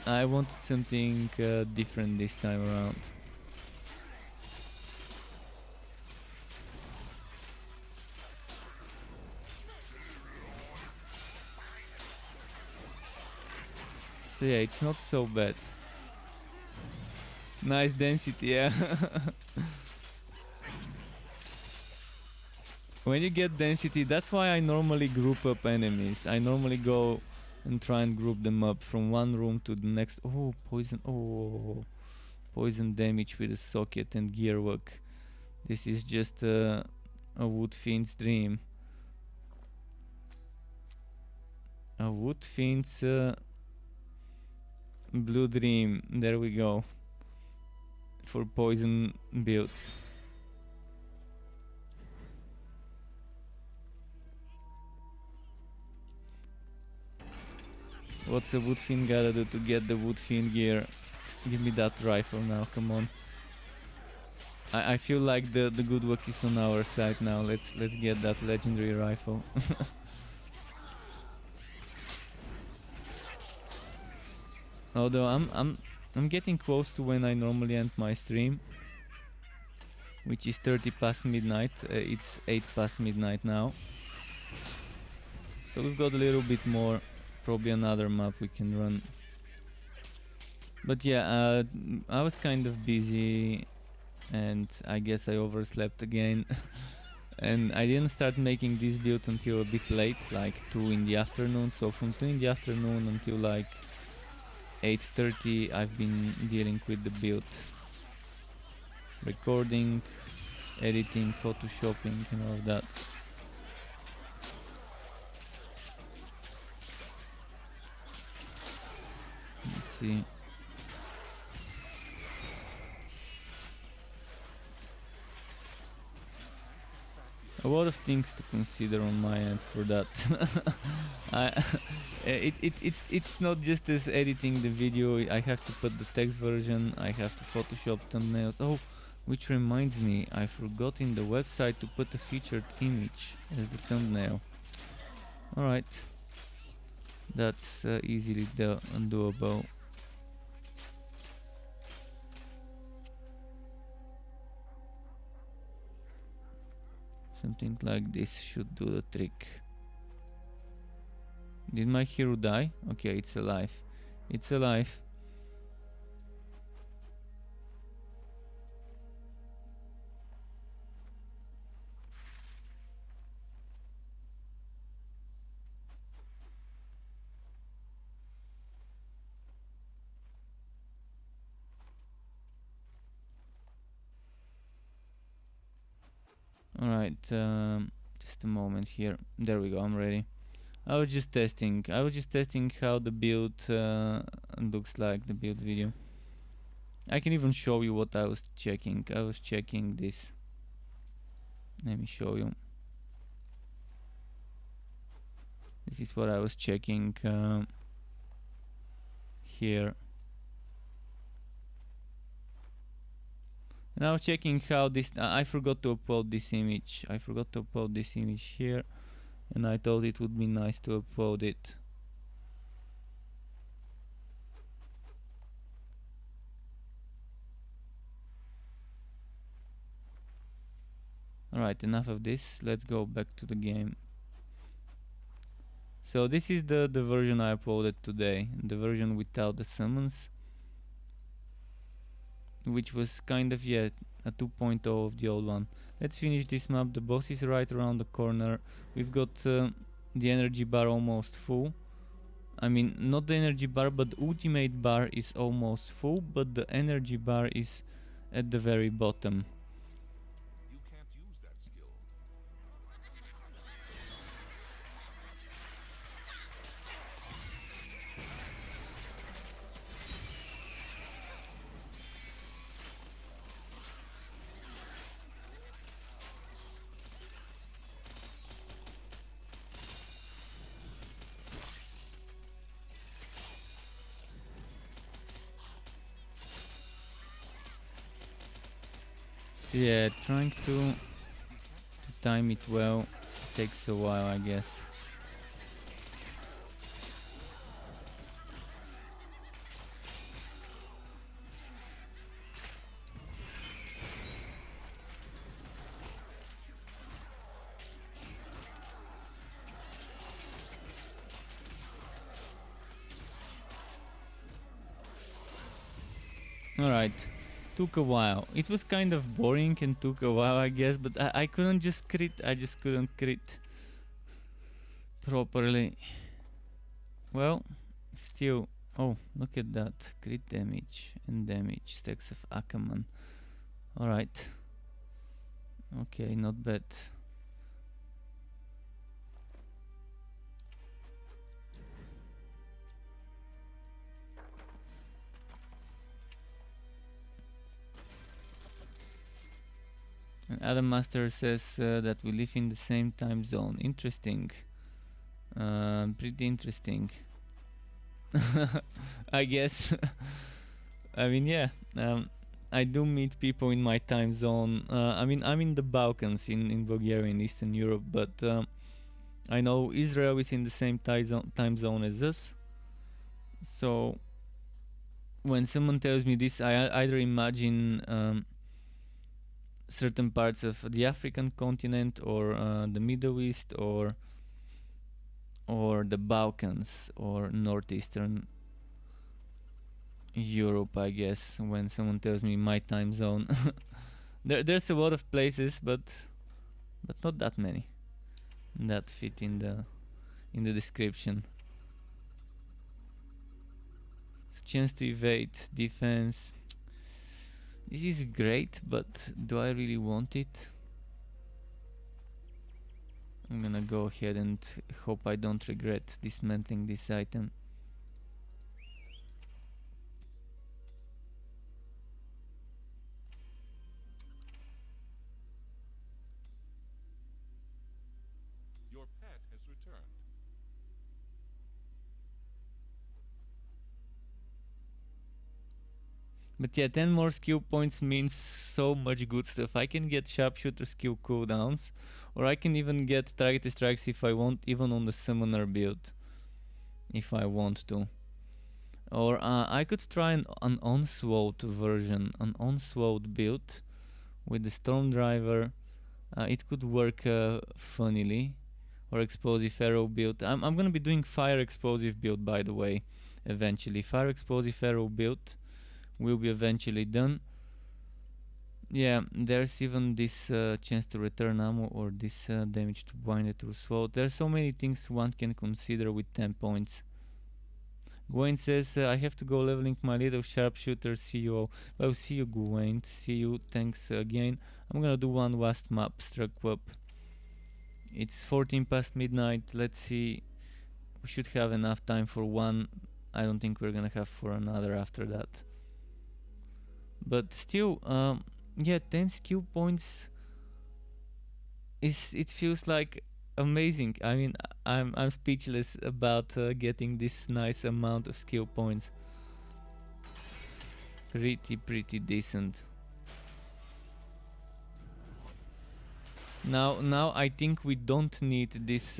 I wanted something different this time around. So yeah, it's not so bad. Nice density, yeah. When you get density, that's why I normally group up enemies. I normally go and try and group them up from one room to the next. Oh, poison. Oh, poison damage with a socket and gearwork. This is just a wood fiend's dream. A wood fiend's blue dream. There we go. For poison builds. What's a wood fiend gotta do to get the wood fiend gear? Give me that rifle now, come on. I feel like the good work is on our side now. Let's get that legendary rifle. Although I'm getting close to when I normally end my stream, which is 30 past midnight. It's 8 past midnight now. So we've got a little bit more, probably another map we can run. But yeah, I was kind of busy and I guess I overslept again. And I didn't start making this build until a bit late, like 2 in the afternoon. So from 2 in the afternoon until like 8:30 I've been dealing with the build. Recording, editing, photoshopping and all of that. Let's see. A lot of things to consider on my end for that. It's not just as editing the video. I have to put the text version, I have to Photoshop thumbnails. Oh, which reminds me, I forgot in the website to put a featured image as the thumbnail. Alright, that's easily doable. Something like this should do the trick. Did my hero die? Okay, it's alive. It's alive. Alright, just a moment here. There we go, I'm ready. I was just testing how the build looks like, the build video. I can even show you what I was checking. I was checking this. Let me show you. This is what I was checking here. Now checking how this, I forgot to upload this image. I forgot to upload this image here. and I thought it would be nice to upload it. Alright, enough of this, let's go back to the game. So this is the version I uploaded today, the version without the summons, which was kind of, yeah, a 2.0 of the old one. Let's finish this map. The boss is right around the corner. We've got the energy bar almost full. I mean, not the energy bar, but the ultimate bar is almost full, but the energy bar is at the very bottom. You can't use that skill. So yeah, trying to time it well takes a while, I guess. Alright, took a while. It was kind of boring and took a while, I guess, but I couldn't just crit, I just couldn't crit properly. Well, still, oh, look at that, crit damage and damage, stacks of Ackerman. Alright, okay, not bad. And Adam Master says that we live in the same time zone. Interesting. Pretty interesting. I guess. I mean, yeah. I do meet people in my time zone. I mean, I'm in the Balkans, in Bulgaria, in Eastern Europe, but I know Israel is in the same time zone as us. So when someone tells me this, I either imagine certain parts of the African continent, or the Middle East, or the Balkans, or northeastern Europe, I guess, when someone tells me my time zone. There's a lot of places, but not that many that fit in the description. Chance to evade, defense. This is great, but do I really want it? I'm gonna go ahead and hope I don't regret dismantling this item. Your pet has returned. But yeah, 10 more skill points means so much good stuff. I can get Sharpshooter skill cooldowns, or I can even get targeted strikes if I want, even on the summoner build, if I want to. Or I could try an Onslaught version, an Onslaught build with the Storm Driver. It could work funnily. Or Explosive Arrow build. I'm gonna be doing Fire Explosive build, by the way, eventually. Fire Explosive Arrow build will be eventually done. Yeah, there's even this chance to return ammo, or this damage to bind through sword. There's so many things one can consider with 10 points. Gwen says, I have to go leveling my little sharpshooter. See you all. Well, see you, Gwen. See you. Thanks again. I'm gonna do one last map, Struck Up. It's 14 past midnight. Let's see. We should have enough time for one. I don't think we're gonna have for another after that. But still, yeah, 10 skill points it feels like amazing. I mean, I'm speechless about getting this nice amount of skill points. Pretty decent. Now I think we don't need this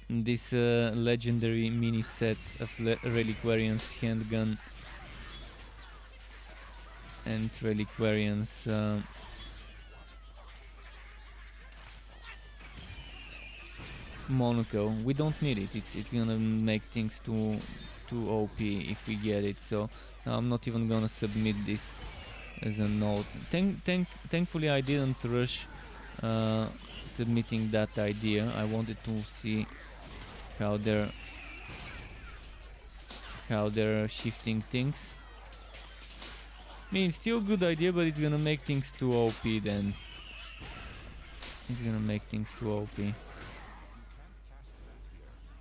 legendary mini set of Reliquarian's handgun and Reliquarian's Monaco. We don't need it. It's gonna make things too OP if we get it. So I'm not even gonna submit this as a note. Thankfully I didn't rush submitting that idea. I wanted to see how they're shifting things. I mean, it's still a good idea, but it's gonna make things too OP then. It's gonna make things too OP.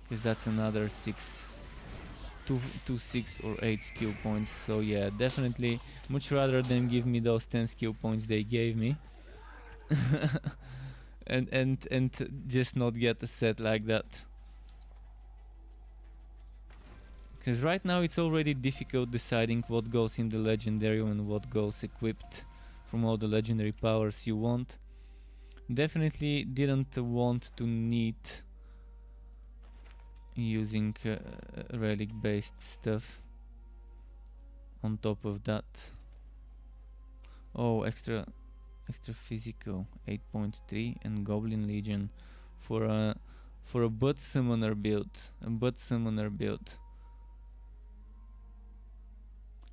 Because that's another 6 or 8 skill points. So yeah, definitely much rather than give me those 10 skill points they gave me. and just not get a set like that. Because right now it's already difficult deciding what goes in the legendary and what goes equipped from all the legendary powers you want. Definitely didn't want to need using relic based stuff on top of that. Oh, extra physical 8.3 and Goblin Legion for a butt summoner build.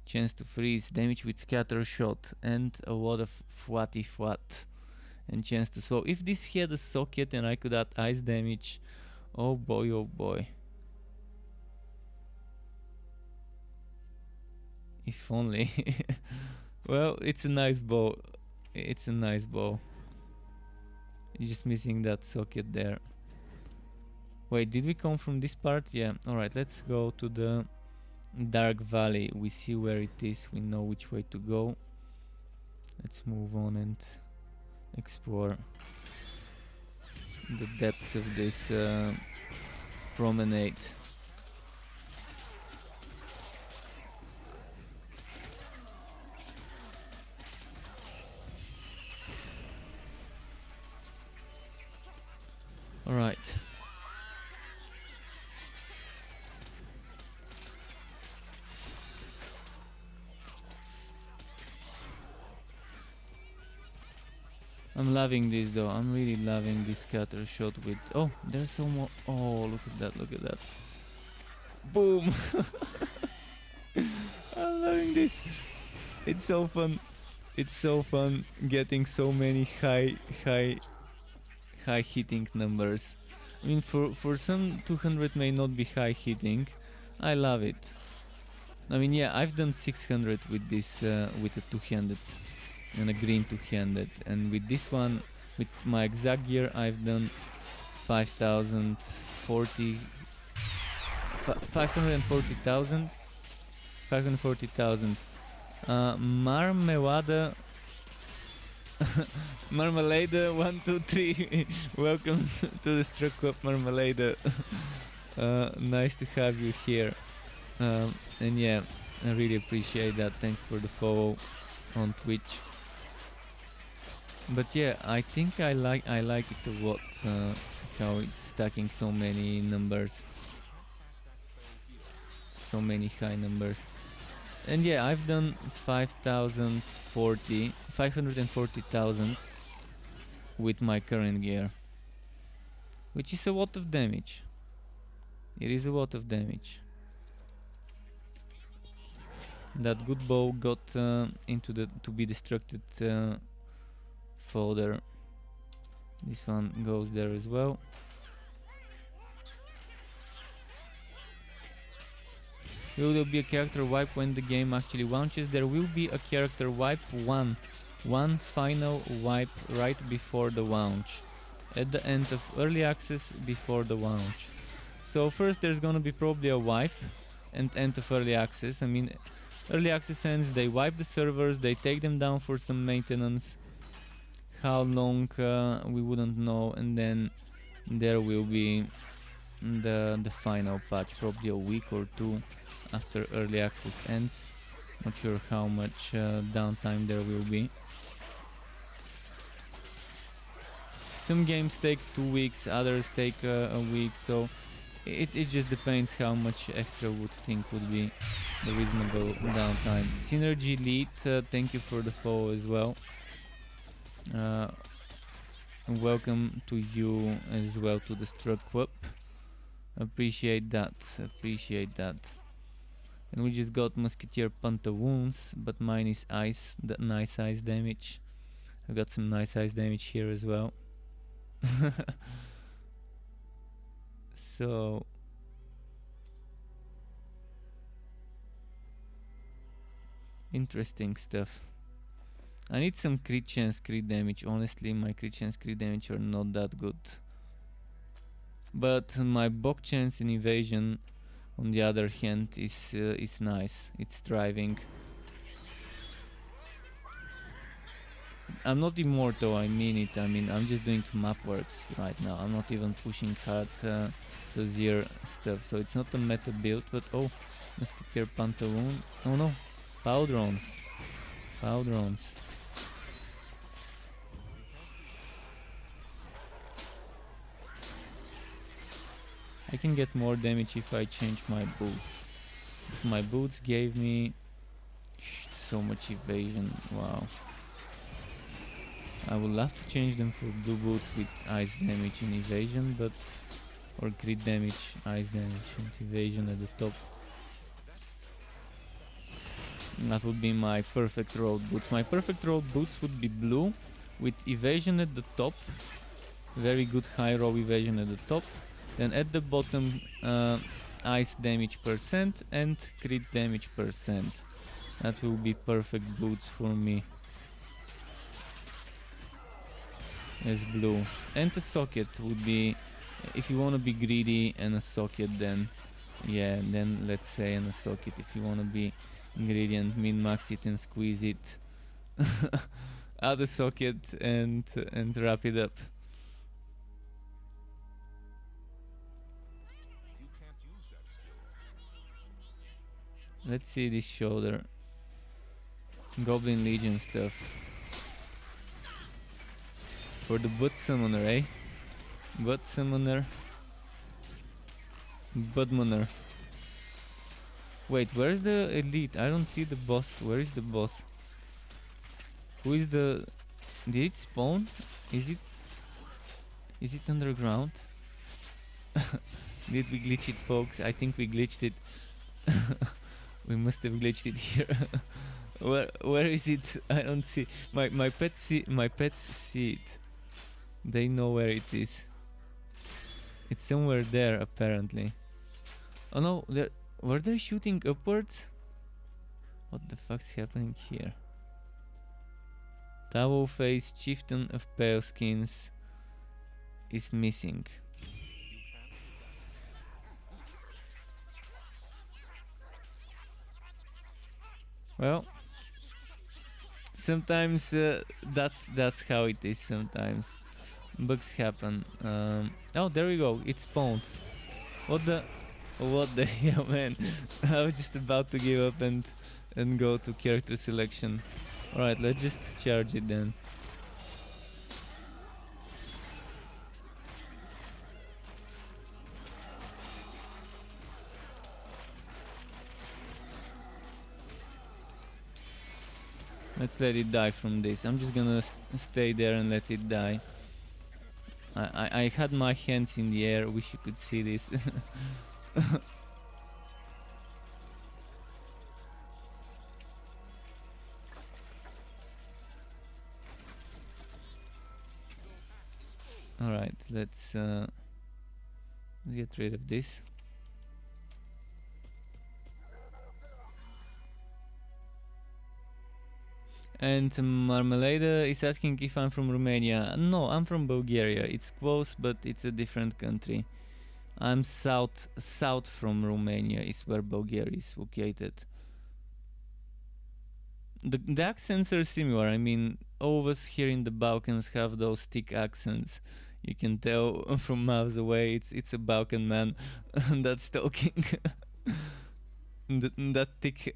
Chance to freeze, damage with scatter shot, and a lot of fwatty fwat. And chance to slow. If this had a socket and I could add ice damage, oh boy, oh boy. If only. Well, it's a nice bow. It's a nice bow. Just missing that socket there. Wait, did we come from this part? Yeah. Alright, let's go to the Dark Valley. We see where it is. We know which way to go. Let's move on and explore the depths of this promenade. Alright. I'm loving this though. I'm really loving this scatter shot with... Oh, there's so more... Oh, look at that, look at that. Boom! I'm loving this. It's so fun. It's so fun getting so many high hitting numbers. I mean, for some 200 may not be high hitting. I love it. I mean, yeah, I've done 600 with this with a two-handed and a green two-handed, and with this one, with my exact gear, I've done 540,000 Marmelada Marmalade 123. Welcome to the Struck Up Marmalade. Nice to have you here. And yeah, I really appreciate that. Thanks for the follow on Twitch. But yeah, I think I like it a lot, how it's stacking so many numbers, so many high numbers. And yeah, I've done 540,000 with my current gear, which is a lot of damage. It is a lot of damage. That good bow got into the to be destructed folder. This one goes there as well. Will there be a character wipe when the game actually launches? There will be a character wipe, one final wipe right before the launch, at the end of early access before the launch. So first there's gonna be probably a wipe and end of early access. I mean, early access ends, they wipe the servers, they take them down for some maintenance. How long we wouldn't know, and then there will be the final patch, probably a week or two after early access ends. Not sure how much downtime there will be. Some games take 2 weeks, others take a week, so it just depends how much extra would think would be the reasonable downtime. Synergy Lead, thank you for the follow as well. And welcome to you as well to the Struck Club. Appreciate that, appreciate that. And we just got Musketeer Pantaloons, but mine is ice, that nice ice damage. I've got some nice ice damage here as well. So interesting stuff. I need some crit chance crit damage. Honestly, my crit chance crit damage are not that good. But my bok chance in evasion, on the other hand, is nice. It's thriving. I'm not immortal, I mean it. I mean, I'm just doing map works right now. I'm not even pushing hard the Zero stuff. So it's not a meta build, but oh, Musketeer Pantaloon. Oh no, Pow drones. Pow drones. I can get more damage if I change my boots. If my boots gave me so much evasion, wow. I would love to change them for blue boots with ice damage and evasion, but or crit damage, ice damage and evasion at the top. That would be my perfect road boots. My perfect road boots would be blue with evasion at the top, very good high roll evasion at the top. Then at the bottom, ice damage percent and crit damage percent. That will be perfect boots for me. As blue. And a socket would be, if you want to be greedy, and a socket, then yeah, then let's say in a socket. If you want to be greedy and min-max it and squeeze it, add a socket and wrap it up. Let's see this shoulder. Goblin Legion stuff. For the Bud Summoner, eh? Bud Summoner. Budmoner. Wait, where's the elite? I don't see the boss. Where is the boss? Who is the... Did it spawn? Is it underground? Did we glitch it, folks? I think we glitched it. We must have glitched it here. Where is it? I don't see. My pets see it. They know where it is. It's somewhere there apparently. Oh no, were they shooting upwards? What the fuck's happening here? Towel face chieftain of pale skins is missing. Well, sometimes that's how it is. Sometimes bugs happen. Oh, there we go. It spawned. What the hell, man? I was just about to give up and go to character selection. All right, let's just charge it then. Let's let it die from this. I'm just gonna stay there and let it die. I had my hands in the air. Wish you could see this. All right, let's get rid of this. And Marmalade is asking if I'm from Romania. No, I'm from Bulgaria. It's close, but it's a different country. I'm south from Romania is where Bulgaria is located. The accents are similar. I mean, all of us here in the Balkans have those thick accents. You can tell from miles away it's a Balkan man that's talking. That thick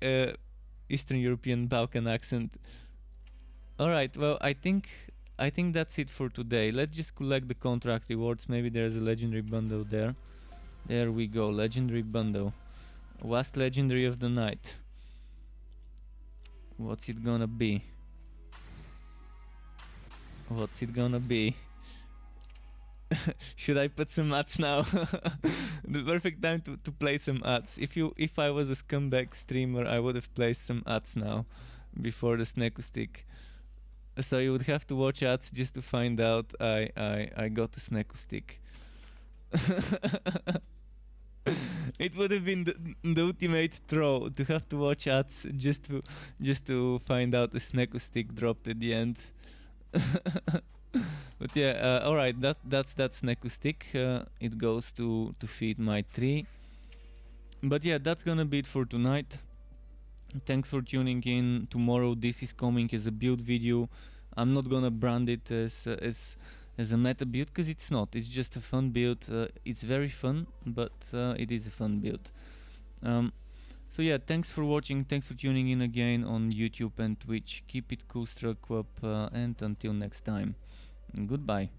Eastern European Balkan accent. Alright, well, I think I think that's it for today. Let's just collect the contract rewards. Maybe there's a legendary bundle there. There we go, legendary bundle. Last legendary of the night. What's it gonna be? What's it gonna be? Should I put some ads now? The perfect time to play some ads. If I was a scumbag streamer, I would have placed some ads now before the Sneku stick. So you would have to watch ads just to find out I got a Sneku stick. It would have been the ultimate troll to have to watch ads just to find out the Sneku stick dropped at the end. But yeah, all right, that's Sneku stick. It goes to feed my tree. But yeah, that's gonna be it for tonight. Thanks for tuning in. Tomorrow this is coming as a build video. I'm not gonna brand it as a meta build, because it's not. It's just a fun build. It's very fun, but it is a fun build. So yeah, thanks for watching. Thanks for tuning in again on YouTube and Twitch. Keep it cool, Struck Up, and until next time, goodbye.